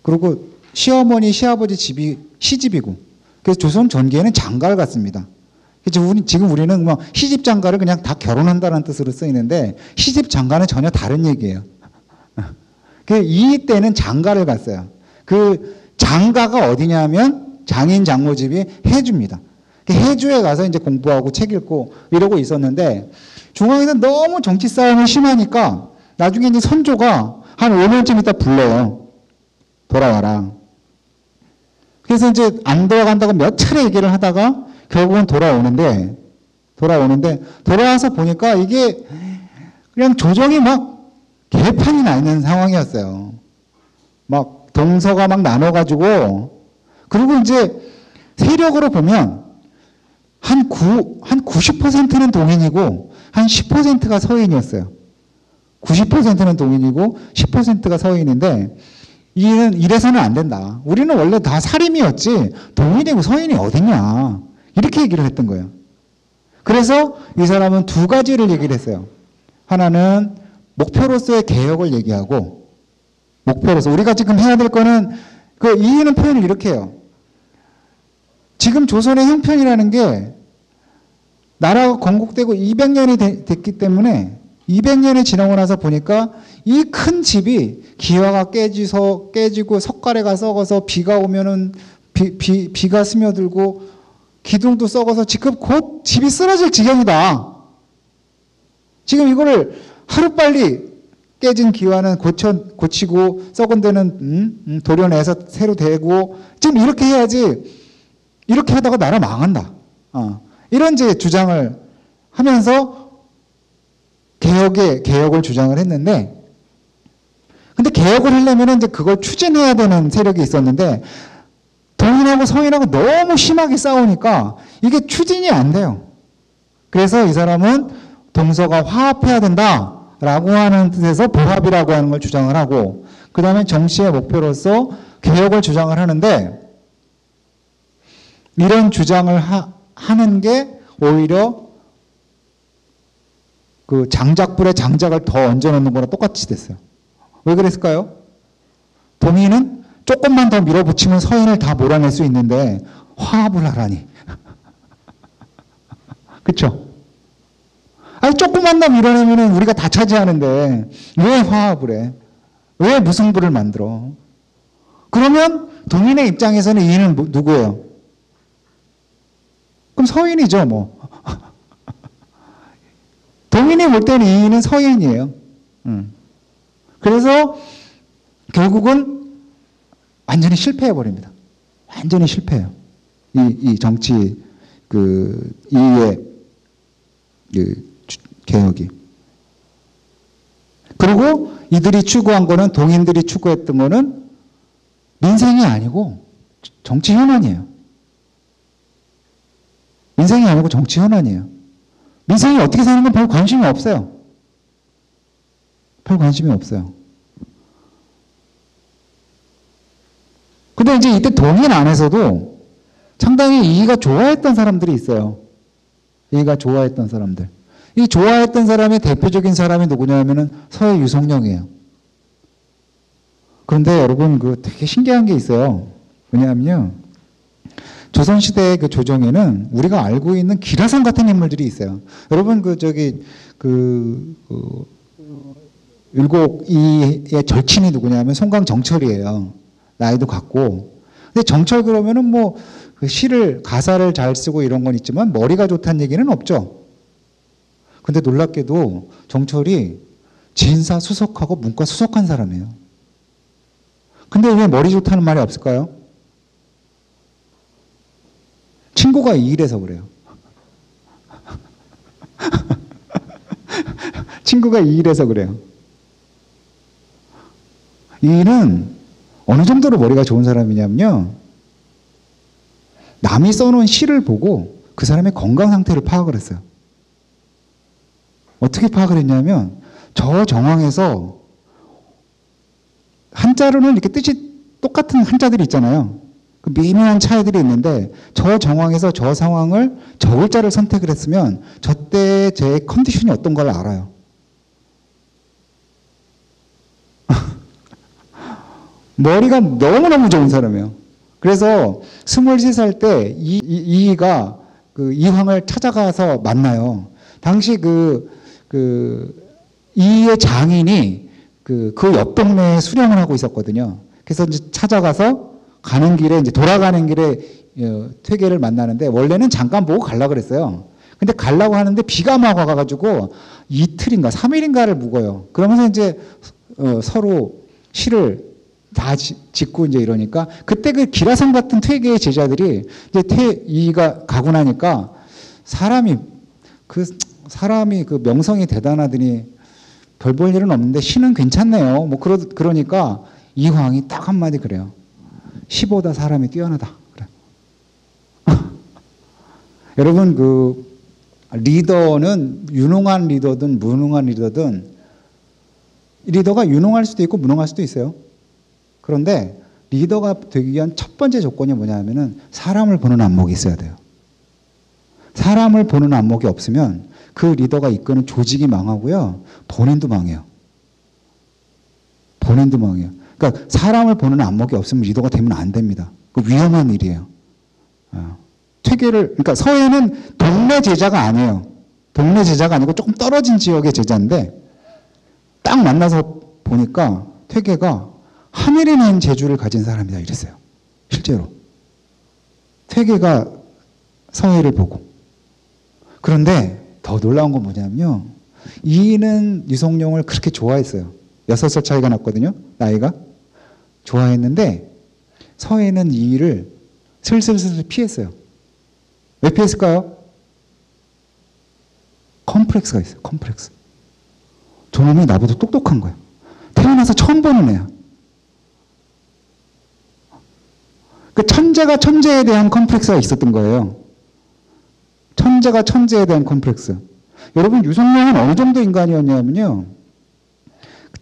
그리고 시어머니 시아버지 집이 시집이고, 그래서 조선 전기에는 장가를 갔습니다. 지금 우리는 뭐 시집 장가를 그냥 다 결혼한다는 뜻으로 쓰이는데 시집 장가는 전혀 다른 얘기예요. 이 때는 장가를 갔어요. 그 장가가 어디냐면 장인 장모 집이 해주입니다. 해주에 가서 이제 공부하고 책 읽고 이러고 있었는데 중앙에서 너무 정치 싸움이 심하니까 나중에 이제 선조가 한 5년쯤 있다 불러요. 돌아와라. 그래서 이제 안 돌아간다고 몇 차례 얘기를 하다가 결국은 돌아와서 보니까 이게 그냥 조정이 막 개판이 나 있는 상황이었어요. 막 동서가 막 나눠가지고, 그리고 이제 세력으로 보면 한 90%는 동인이고 한 10%가 서인이었어요. 90%는 동인이고 10%가 서인인데 이래서는 안 된다. 우리는 원래 다 사림이었지 동인이고 서인이 어딨냐. 이렇게 얘기를 했던 거예요. 그래서 이 사람은 두 가지를 얘기를 했어요. 하나는 목표로서의 개혁을 얘기하고, 목표로서 우리가 지금 해야 될 거는 이해는 표현을 이렇게 해요. 지금 조선의 형편이라는 게 나라가 건국되고 200년이 됐기 때문에 200년이 지나고 나서 보니까 이 큰 집이 기와가 깨지고 석가래가 썩어서 비가 오면은 비가 스며들고 기둥도 썩어서 지금 곧 집이 쓰러질 지경이다. 지금 이거를 하루빨리 깨진 기와는 고치고 썩은 데는 도려내서 새로 대고 지금 이렇게 해야지, 이렇게 하다가 나라 망한다. 이런 이제 주장을 하면서 개혁을 주장을 했는데, 근데 개혁을 하려면 이제 그걸 추진해야 되는 세력이 있었는데 동인하고 서인하고 너무 심하게 싸우니까 이게 추진이 안 돼요. 그래서 이 사람은 동서가 화합해야 된다라고 하는 뜻에서 보합이라고 하는 걸 주장을 하고, 그 다음에 정치의 목표로서 개혁을 주장을 하는데, 이런 주장을 하는 게 오히려 그 장작불에 장작을 더 얹어놓는 거랑 똑같이 됐어요. 왜 그랬을까요? 동인은 조금만 더 밀어붙이면 서인을 다 몰아낼 수 있는데 화합을 하라니. 그렇죠? 아니 조금만 더 밀어내면 우리가 다 차지하는데 왜 화합을 해? 왜 무승부를 만들어? 그러면 동인의 입장에서는 이인은 누구예요? 그럼 서인이죠, 뭐. 동인이 볼 때는 이인은 서인이에요. 그래서 결국은 완전히 실패해버립니다. 완전히 실패해요. 이 정치, 이의 개혁이. 그리고 이들이 추구한 거는, 동인들이 추구했던 거는 민생이 아니고 정치 현안이에요. 민생이 아니고 정치 현안이에요. 민생이 어떻게 사는 건 별 관심이 없어요. 별 관심이 없어요. 근데 이제 이때 동인 안에서도 상당히 이의가 좋아했던 사람들이 있어요. 이의가 좋아했던 사람들. 이 좋아했던 사람의 대표적인 사람이 누구냐면은 서해 유성룡이에요. 그런데 여러분, 되게 신기한 게 있어요. 왜냐하면요, 조선시대의 그 조정에는 우리가 알고 있는 기라성 같은 인물들이 있어요. 여러분, 율곡이의 절친이 누구냐면 송강정철이에요. 나이도 같고. 근데 정철 그러면은 뭐, 가사를 잘 쓰고 이런 건 있지만 머리가 좋다는 얘기는 없죠. 근데 놀랍게도 정철이 진사 수석하고 문과 수석한 사람이에요. 근데 왜 머리 좋다는 말이 없을까요? 친구가 이 일해서 그래요. 친구가 이 일해서 그래요. 이 일은 어느 정도로 머리가 좋은 사람이냐면요. 남이 써놓은 시를 보고 그 사람의 건강 상태를 파악을 했어요. 어떻게 파악을 했냐면 저 정황에서 한자로는 이렇게 뜻이 똑같은 한자들이 있잖아요. 그 미묘한 차이들이 있는데 저 정황에서 저 상황을 저 글자를 선택을 했으면 저때 제 컨디션이 어떤 걸 알아요. 머리가 너무너무 좋은 사람이에요. 그래서 23살 때 이이가 그 이황을 찾아가서 만나요. 당시 이의 장인이 그 옆 동네에 수령을 하고 있었거든요. 그래서 이제 찾아가서 가는 길에 이제 돌아가는 길에 퇴계를 만나는데 원래는 잠깐 보고 가려고 그랬어요. 근데 가려고 하는데 비가 막 와가지고 이틀인가 3일인가를 묵어요. 그러면서 이제 서로 시를 다 짓고 이제 이러니까 그때 그 기라성 같은 퇴계의 제자들이 이제 이가 가고 나니까 사람이 그 명성이 대단하더니 별 볼 일은 없는데 시는 괜찮네요. 뭐 그러니까 이황이 딱 한마디 그래요. 시보다 사람이 뛰어나다. 그래. 여러분 그 리더는 유능한 리더든 무능한 리더든 리더가 유능할 수도 있고 무능할 수도 있어요. 그런데 리더가 되기 위한 첫 번째 조건이 뭐냐면은 사람을 보는 안목이 있어야 돼요. 사람을 보는 안목이 없으면 그 리더가 이끄는 조직이 망하고요. 본인도 망해요. 본인도 망해요. 그러니까 사람을 보는 안목이 없으면 리더가 되면 안 됩니다. 그 위험한 일이에요. 그러니까 서해는 동네 제자가 아니에요. 동네 제자가 아니고 조금 떨어진 지역의 제자인데 딱 만나서 보니까 퇴계가 하늘이 낸 재주를 가진 사람이다 이랬어요. 실제로. 퇴계가 서해를 보고. 그런데 더 놀라운 건 뭐냐면요. 이는 유성룡을 그렇게 좋아했어요. 6살 차이가 났거든요. 나이가. 좋아했는데 서해는 이를 슬슬 피했어요. 왜 피했을까요? 컴플렉스가 있어요. 컴플렉스. 저놈이 나보다 똑똑한 거예요. 태어나서 처음 보는 애야. 그 천재가 천재에 대한 컴플렉스가 있었던 거예요. 천재가 천재에 대한 컴플렉스. 여러분 유성룡은 어느 정도 인간이었냐면요.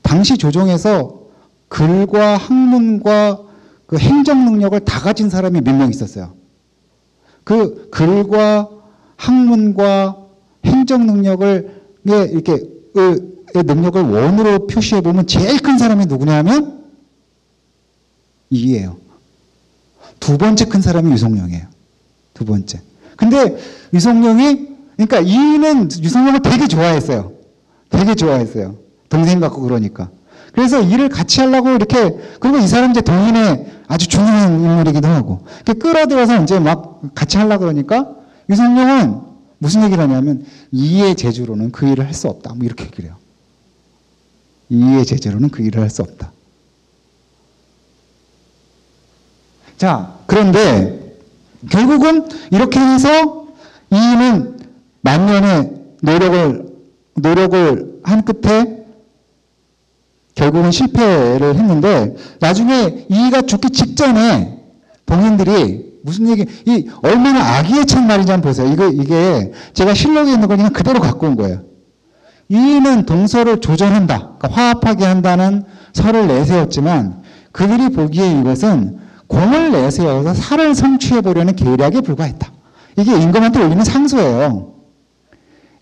당시 조정에서 글과 학문과 그 행정 능력을 다 가진 사람이 몇 명 있었어요. 그 글과 학문과 행정 능력을 이렇게 능력을 원으로 표시해 보면 제일 큰 사람이 누구냐면 이예요. 두 번째 큰 사람이 유성룡이에요. 두 번째. 근데 유성룡이 그러니까 이는 유성룡을 되게 좋아했어요. 되게 좋아했어요. 동생 같고 그러니까. 그래서 일을 같이 하려고 이렇게 그리고 이 사람 이제 동인의 아주 중요한 인물이기도 하고 이렇게 끌어들여서 이제 막 같이 하려고 그러니까 유성룡은 무슨 얘기를 하냐면 이의 재주로는 그 일을 할 수 없다. 뭐 이렇게 얘기를 해요. 이의 재주로는 그 일을 할 수 없다. 자, 그런데 결국은 이렇게 해서 이는 만년의 노력을 한 끝에 결국은 실패를 했는데 나중에 이가 죽기 직전에 동인들이 무슨 얼마나 악의의 말인지 한번 보세요. 이게 제가 실록에 있는 걸 그냥 그대로 갖고 온 거예요. 이는 동서를 조전한다. 그러니까 화합하게 한다는 설을 내세웠지만 그들이 보기에 이것은 공을 내세워서 살을 성취해보려는 계략에 불과했다. 이게 임금한테 올리는 상소예요.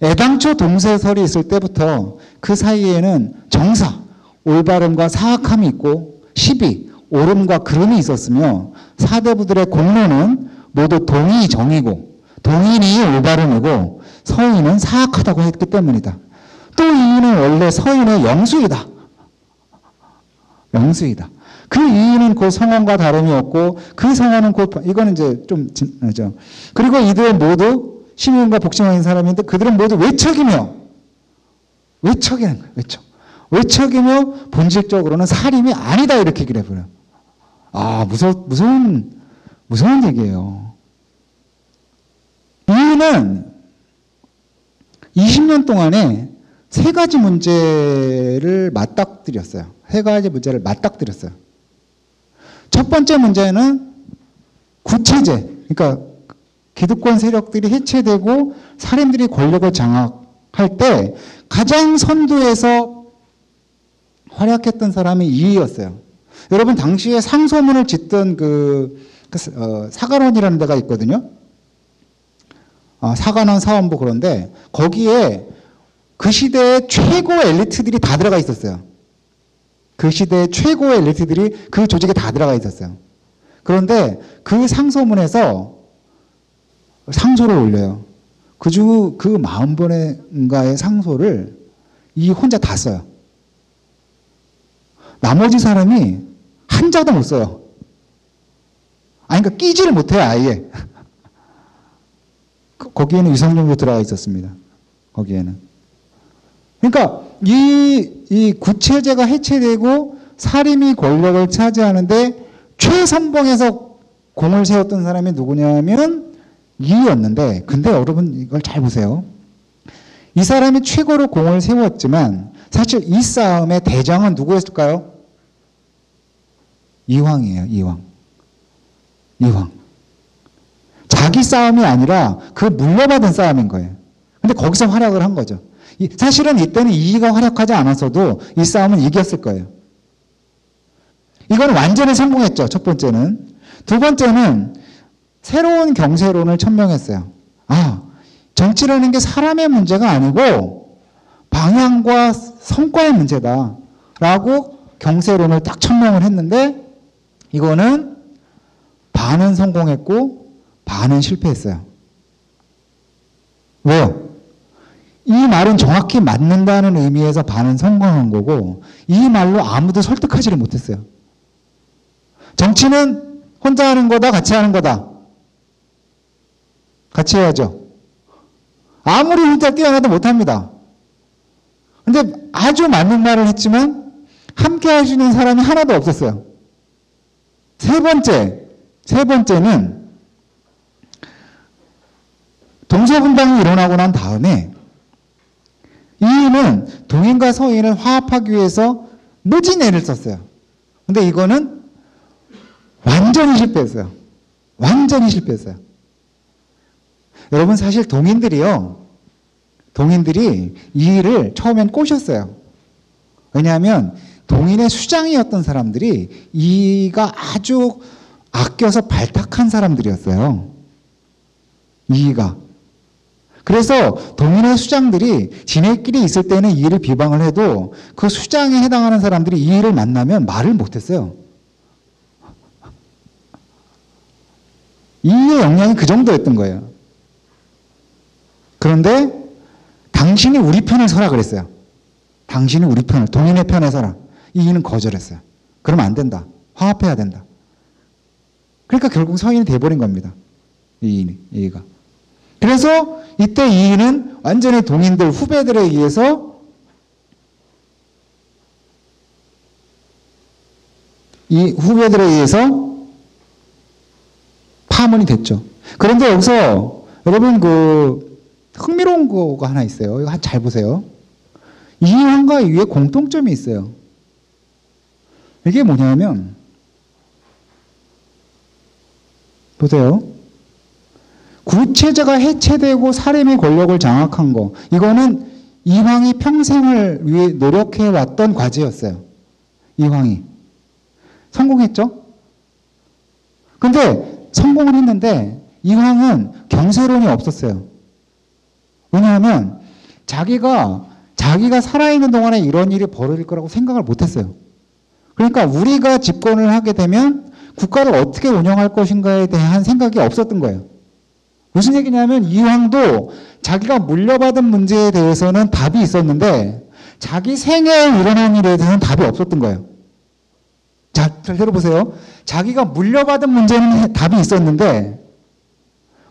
애당초 동서설이 있을 때부터 그 사이에는 정사, 올바름과 사악함이 있고 시비, 옳음과 그름이 있었으며 사대부들의 공로는 모두 동이 정이고 동인이 올바름이고 서인은 사악하다고 했기 때문이다. 또 이인은 원래 서인의 영수이다. 영수이다. 그 이인은 그 성원과 다름이 없고 그 성원은 이거는 이제 좀 진하죠. 그리고 이들 모두 시민과 복심하는 사람인데 그들은 모두 외척이며 외척이라는 거예요. 외척이며 본질적으로는 살인이 아니다 이렇게 얘기를 해버려요. 아 무서운 얘기예요. 이인은 20년 동안에 세 가지 문제를 맞닥뜨렸어요. 세 가지 문제를 맞닥뜨렸어요. 첫 번째 문제는 구체제, 그러니까 기득권 세력들이 해체되고 사람들이 권력을 장악할 때 가장 선두에서 활약했던 사람이 이의였어요. 여러분 당시에 상소문을 짓던 사관원이라는 데가 있거든요. 사관원 사원부 그런데 거기에 그 시대의 최고 엘리트들이 다 들어가 있었어요. 그 시대의 최고 엘리트들이 그 조직에 다 들어가 있었어요. 그런데 그 상소문에서 상소를 올려요. 그 40번인가의 상소를 이 혼자 다 써요. 나머지 사람이 한자도 못 써요. 그러니까 끼지를 못해요, 아예. 거기에는 유성룡도 들어가 있었습니다. 거기에는. 그러니까 이 구체제가 해체되고 사림이 권력을 차지하는데 최선봉에서 공을 세웠던 사람이 누구냐면 이였는데, 근데 여러분 이걸 잘 보세요. 이 사람이 최고로 공을 세웠지만 사실 이 싸움의 대장은 누구였을까요? 이황이에요. 이황. 자기 싸움이 아니라 그 물려받은 싸움인 거예요. 근데 거기서 활약을 한 거죠. 사실은 이때는 이의가 활약하지 않았어도 이 싸움은 이겼을 거예요. 이건 완전히 성공했죠. 첫 번째는. 두 번째는 새로운 경세론을 천명했어요. 정치라는 게 사람의 문제가 아니고 방향과 성과의 문제다 라고 경세론을 딱 천명을 했는데, 이거는 반은 성공했고 반은 실패했어요. 왜요? 이 말은 정확히 맞는다는 의미에서 반은 성공한 거고, 이 말로 아무도 설득하지를 못했어요. 정치는 혼자 하는 거다, 같이 하는 거다. 같이 해야죠. 아무리 혼자 뛰어나도 못합니다. 근데 아주 맞는 말을 했지만 함께 하시는 사람이 하나도 없었어요. 세 번째는 동서분당이 일어나고 난 다음에 이인은 동인과 서인을 화합하기 위해서 무진 애를 썼어요. 근데 이거는 완전히 실패했어요. 여러분 사실 동인들이 이의를 처음엔 꼬셨어요. 왜냐하면 동인의 수장이었던 사람들이 이의가 아주 아껴서 발탁한 사람들이었어요. 이의가. 그래서 동인의 수장들이 지네끼리 있을 때는 이의를 비방을 해도 그 수장에 해당하는 사람들이 이의를 만나면 말을 못했어요. 이의의 역량이 그 정도였던 거예요. 그런데 당신이 우리 편을 서라 그랬어요. 당신이 우리 편을, 동인의 편에 서라. 이의는 거절했어요. 그러면 안 된다. 화합해야 된다. 그러니까 결국 서인이 돼버린 겁니다. 이의가. 그래서 이때 이의는 완전히 동인들 후배들에 의해서 파문이 됐죠. 그런데 여기서 여러분 흥미로운 거가 하나 있어요. 이거 잘 보세요. 이황과 이의의 공통점이 있어요. 이게 뭐냐면 보세요. 구체제가 해체되고 사림이 권력을 장악한 거, 이거는 이황이 평생을 위해 노력해왔던 과제였어요. 이황이. 성공했죠? 근데 성공을 했는데 이황은 경세론이 없었어요. 왜냐하면 자기가 살아있는 동안에 이런 일이 벌어질 거라고 생각을 못했어요. 그러니까 우리가 집권을 하게 되면 국가를 어떻게 운영할 것인가에 대한 생각이 없었던 거예요. 무슨 얘기냐면 이황도 자기가 물려받은 문제에 대해서는 답이 있었는데 자기 생애에 일어난 일에 대해서는 답이 없었던 거예요. 잘 들어보세요. 자기가 물려받은 문제는 답이 있었는데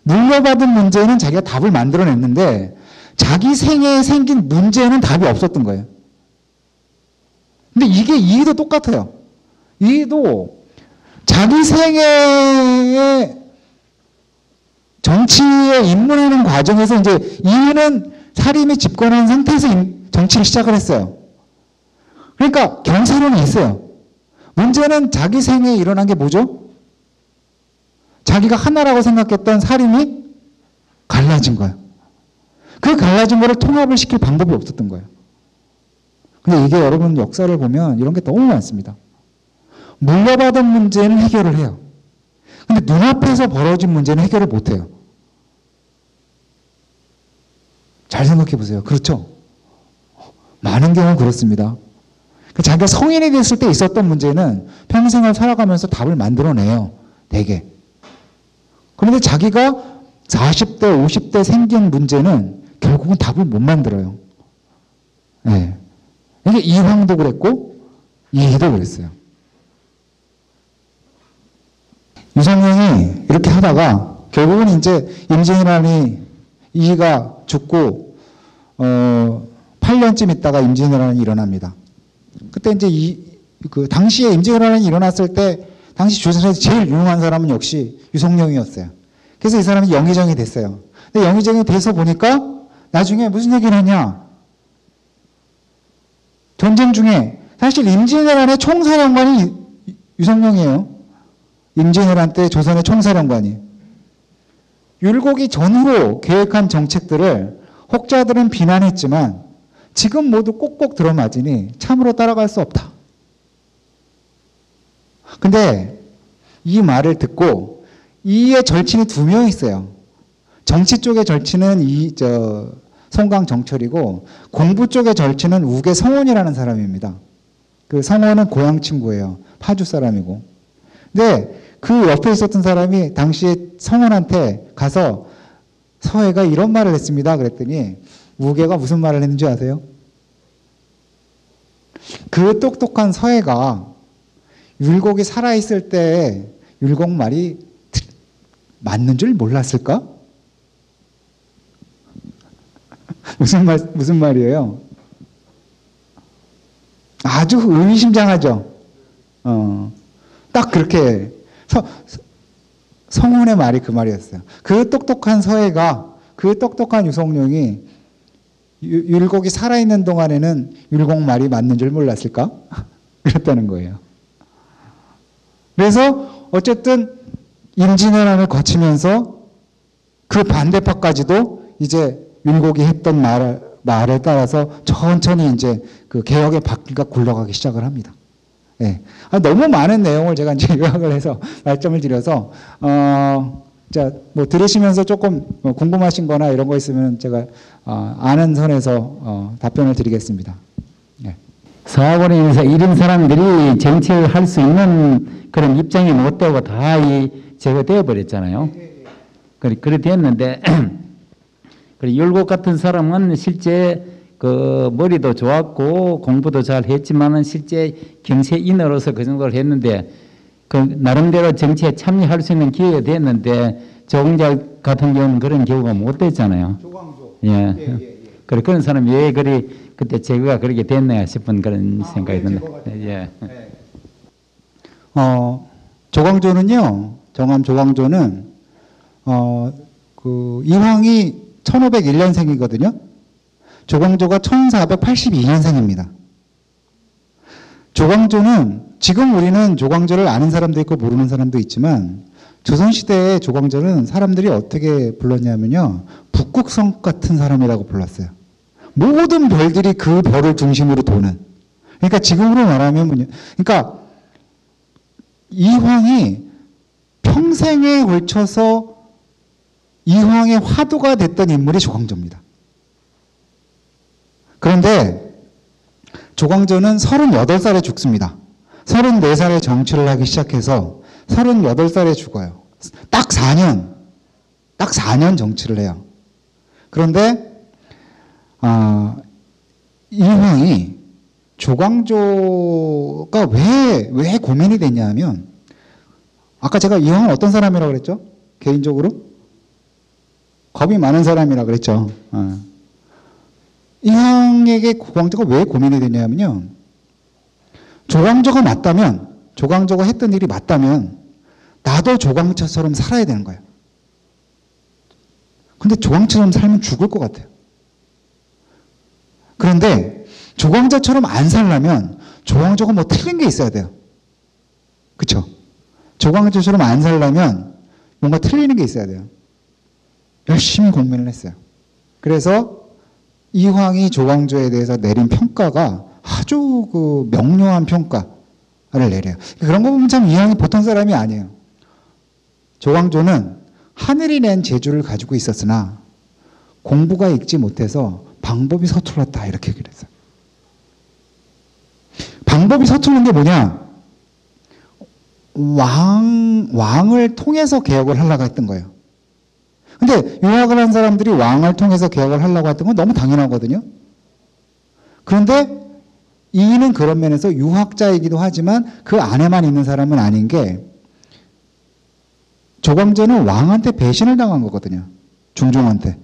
물려받은 문제는 자기가 답을 만들어냈는데 자기 생애에 생긴 문제는 답이 없었던 거예요. 근데 이게 이의도 똑같아요. 이의도 자기 생애에 정치에 입문하는 과정에서 이제 이의는 사림이 집권한 상태에서 정치를 시작을 했어요. 그러니까 경사론이 있어요. 문제는 자기 생에 일어난 게 뭐죠? 자기가 하나라고 생각했던 살인이 갈라진 거예요. 그 갈라진 거를 통합을 시킬 방법이 없었던 거예요. 근데 이게 여러분 역사를 보면 이런 게 너무 많습니다. 물려받은 문제는 해결을 해요. 근데 눈앞에서 벌어진 문제는 해결을 못 해요. 잘 생각해 보세요. 그렇죠? 많은 경우 그렇습니다. 자기가 성인이 됐을 때 있었던 문제는 평생을 살아가면서 답을 만들어내요. 대개. 그런데 자기가 40대, 50대 생긴 문제는 결국은 답을 못 만들어요. 네. 이게 이황도 그랬고 이희도 그랬어요. 유성룡이 이렇게 하다가 결국은 이제 임진왜란이 이희가 죽고 8년쯤 있다가 임진왜란이 일어납니다. 그때 이제 그 당시에 임진왜란이 일어났을 때 당시 조선에서 제일 유명한 사람은 역시 유성룡이었어요. 그래서 이 사람이 영의정이 됐어요. 근데 영의정이 돼서 보니까 나중에 무슨 얘기를 하냐? 전쟁 중에 사실 임진왜란의 총사령관이 유성룡이에요. 임진왜란 때 조선의 총사령관이. 율곡이 전후로 계획한 정책들을 혹자들은 비난했지만 지금 모두 꼭꼭 들어맞으니 참으로 따라갈 수 없다. 근데 이 말을 듣고 이의 절친이 2명 있어요. 정치 쪽의 절친은 송강정철이고 공부 쪽의 절친은 우계 성원이라는 사람입니다. 그 성원은 고향 친구예요. 파주 사람이고. 근데 그 옆에 있었던 사람이 당시에 성원한테 가서 서해가 이런 말을 했습니다. 그랬더니 우계가 무슨 말을 했는지 아세요? 그 똑똑한 서해가 율곡이 살아있을 때 율곡 말이 맞는 줄 몰랐을까? 무슨 말이에요? 아주 의미심장하죠? 딱 그렇게. 성훈의 말이 그 말이었어요. 그 똑똑한 서해가, 그 똑똑한 유성룡이 율곡이 살아있는 동안에는 율곡 말이 맞는 줄 몰랐을까? 그랬다는 거예요. 그래서 어쨌든 임진왜란을 거치면서 그 반대파까지도 이제 율곡이 했던 말에 따라서 천천히 이제 그 개혁의 바퀴가 굴러가기 시작을 합니다. 네. 너무 많은 내용을 제가 이제 요약을 해서 말씀을 드려서, 자, 뭐 들으시면서 조금 궁금하신 거나 이런 거 있으면 제가, 아는 선에서, 답변을 드리겠습니다. 네. 서학원에 의해서 이런 사람들이 정치를 할 수 있는 그런 입장이 못 되고 다 제거되어 버렸잖아요. 그래 됐는데, 율곡 같은 사람은 실제 그 머리도 좋았고 공부도 잘 했지만은 실제 경제인으로서 그 정도를 했는데 그 나름대로 정치에 참여할 수 있는 기회가 됐는데 조광조 같은 경우는 그런 경우가 못 됐잖아요. 조광조. 예. 그런 사람이 왜 그때 제거가 그렇게 됐나 싶은 그런 생각이 듭니다. 예. 네. 조광조는요, 정암 조광조는 그 이황이 1501년생이거든요. 조광조가 1482년생입니다. 조광조는 지금 우리는 조광조를 아는 사람도 있고 모르는 사람도 있지만 조선시대에 조광조는 사람들이 어떻게 불렀냐면요. 북극성 같은 사람이라고 불렀어요. 모든 별들이 그 별을 중심으로 도는. 그러니까 지금으로 말하면 그러니까 이황이 평생에 걸쳐서 이황의 화두가 됐던 인물이 조광조입니다. 그런데 조광조는 38살에 죽습니다. 34살에 정치를 하기 시작해서 38살에 죽어요. 딱 4년 정치를 해요. 그런데 이황이 조광조가 왜 고민이 됐냐 하면 아까 제가 이황은 어떤 사람이라고 그랬죠? 개인적으로? 겁이 많은 사람이라고 그랬죠. 이황에게 조광조가 왜 고민이 되냐면요. 조광조가 맞다면, 조광조가 했던 일이 맞다면, 나도 조광조처럼 살아야 되는 거예요. 근데 조광조처럼 살면 죽을 것 같아요. 그런데 그런데 조광조처럼 안 살려면 조광조가 뭐 틀린 게 있어야 돼요. 그쵸? 조광조처럼 안 살려면 뭔가 틀리는 게 있어야 돼요. 열심히 고민을 했어요. 그래서 이황이 조광조에 대해서 내린 평가가 아주 그 명료한 평가를 내려요. 그런 거 보면 참 이황이 보통 사람이 아니에요. 조광조는 하늘이 낸 재주를 가지고 있었으나 공부가 읽지 못해서 방법이 서툴렀다 이렇게 그랬어요. 방법이 서투른 게 뭐냐? 왕을 통해서 개혁을 하려고 했던 거예요. 근데 유학을 한 사람들이 왕을 통해서 개혁을 하려고 했던 건 너무 당연하거든요. 그런데 이는 그런 면에서 유학자이기도 하지만 그 안에만 있는 사람은 아닌 게 조광조는 왕한테 배신을 당한 거거든요. 중종한테.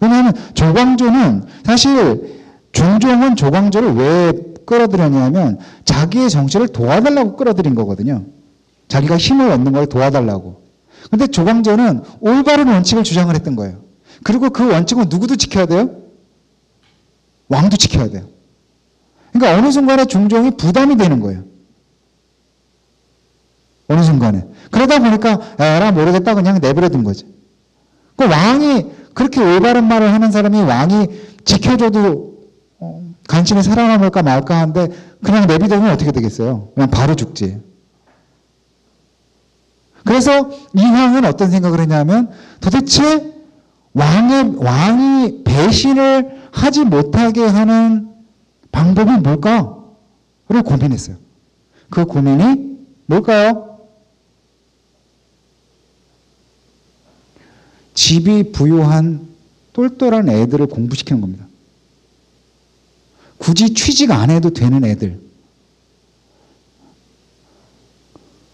왜냐하면 조광조는 사실 중종은 조광조를 왜 끌어들였냐면 자기의 정치를 도와달라고 끌어들인 거거든요. 자기가 힘을 얻는 걸 도와달라고. 근데 조광조는 올바른 원칙을 주장을 했던 거예요. 그리고 그 원칙은 누구도 지켜야 돼요? 왕도 지켜야 돼요. 그러니까 어느 순간에 중종이 부담이 되는 거예요. 어느 순간에. 그러다 보니까 에라 모르겠다 그냥 내버려둔 거지. 그 왕이 그렇게 올바른 말을 하는 사람이 왕이 지켜줘도 간신히 살아남을까 말까 하는데 그냥 내비두면 어떻게 되겠어요? 그냥 바로 죽지. 그래서 이황은 어떤 생각을 했냐면 도대체 왕이 배신을 하지 못하게 하는 방법이 뭘까를 고민했어요. 그 고민이 뭘까요? 집이 부유한 똘똘한 애들을 공부시키는 겁니다. 굳이 취직 안 해도 되는 애들.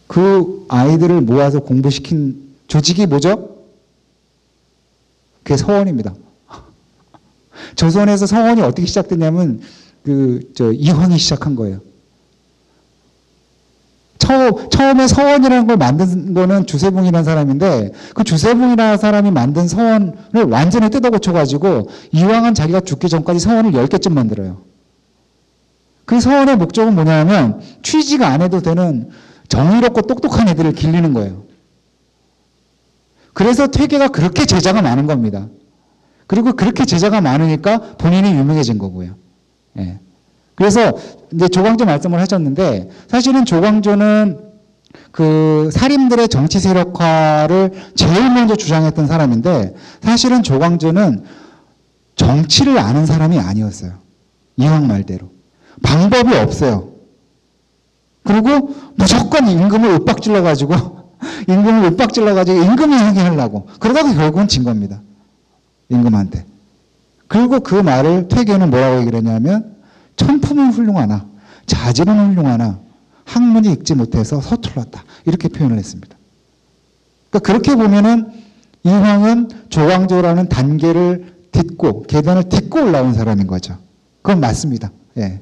그 아이들을 모아서 공부시킨 조직이 뭐죠? 그게 서원입니다. 조선에서 서원이 어떻게 시작됐냐면 이황이 시작한 거예요. 처음에 서원이라는 걸 만든 거는 주세붕이라는 사람인데 그 주세붕이라는 사람이 만든 서원을 완전히 뜯어 고쳐가지고 이황은 자기가 죽기 전까지 서원을 10개쯤 만들어요. 그 서원의 목적은 뭐냐면 취직 안 해도 되는 정의롭고 똑똑한 애들을 길리는 거예요. 그래서 퇴계가 그렇게 제자가 많은 겁니다. 그리고 그렇게 제자가 많으니까 본인이 유명해진 거고요. 예. 그래서 이제 조광조 말씀을 하셨는데 사실은 조광조는 그 사림들의 정치 세력화를 제일 먼저 주장했던 사람인데 사실은 조광조는 정치를 아는 사람이 아니었어요. 이황 말대로. 방법이 없어요. 그리고 무조건 임금을 윽박질러가지고 임금이 하게 하려고. 그러다가 결국은 진 겁니다. 임금한테. 그리고 그 말을 퇴계는 뭐라고 얘기를 했냐면 천품은 훌륭하나 자질은 훌륭하나 학문이 읽지 못해서 서툴렀다. 이렇게 표현을 했습니다. 그러니까 그렇게 보면은 이황은 조광조라는 단계를 딛고 계단을 딛고 올라온 사람인 거죠. 그건 맞습니다. 예.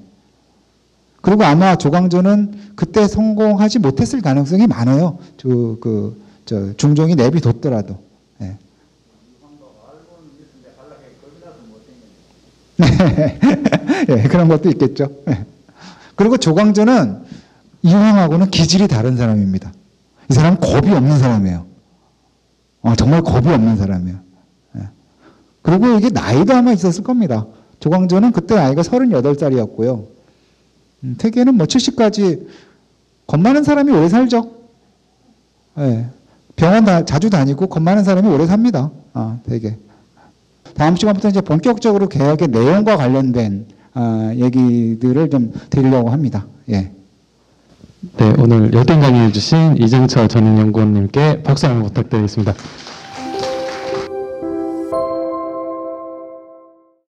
그리고 아마 조광조는 그때 성공하지 못했을 가능성이 많아요. 중종이 내비뒀더라도. 예. 예, 그런 것도 있겠죠. 예. 그리고 조광조는 이황하고는 기질이 다른 사람입니다. 이 사람은 겁이 없는 사람이에요. 정말 겁이 없는 사람이에요. 예. 그리고 이게 나이도 아마 있었을 겁니다. 조광조는 그때 나이가 38살이었고요. 퇴계는 뭐 70까지 겁 많은 사람이 오래 살죠. 예. 병원 자주 다니고 겁 많은 사람이 오래 삽니다. 되게. 다음 시간부터 이제 본격적으로 개혁의 내용과 관련된 얘기들을 좀 드리려고 합니다. 예. 네, 오늘 열띤 강의해 주신 이정철 전임연구원님께 박수 한번 부탁드리겠습니다.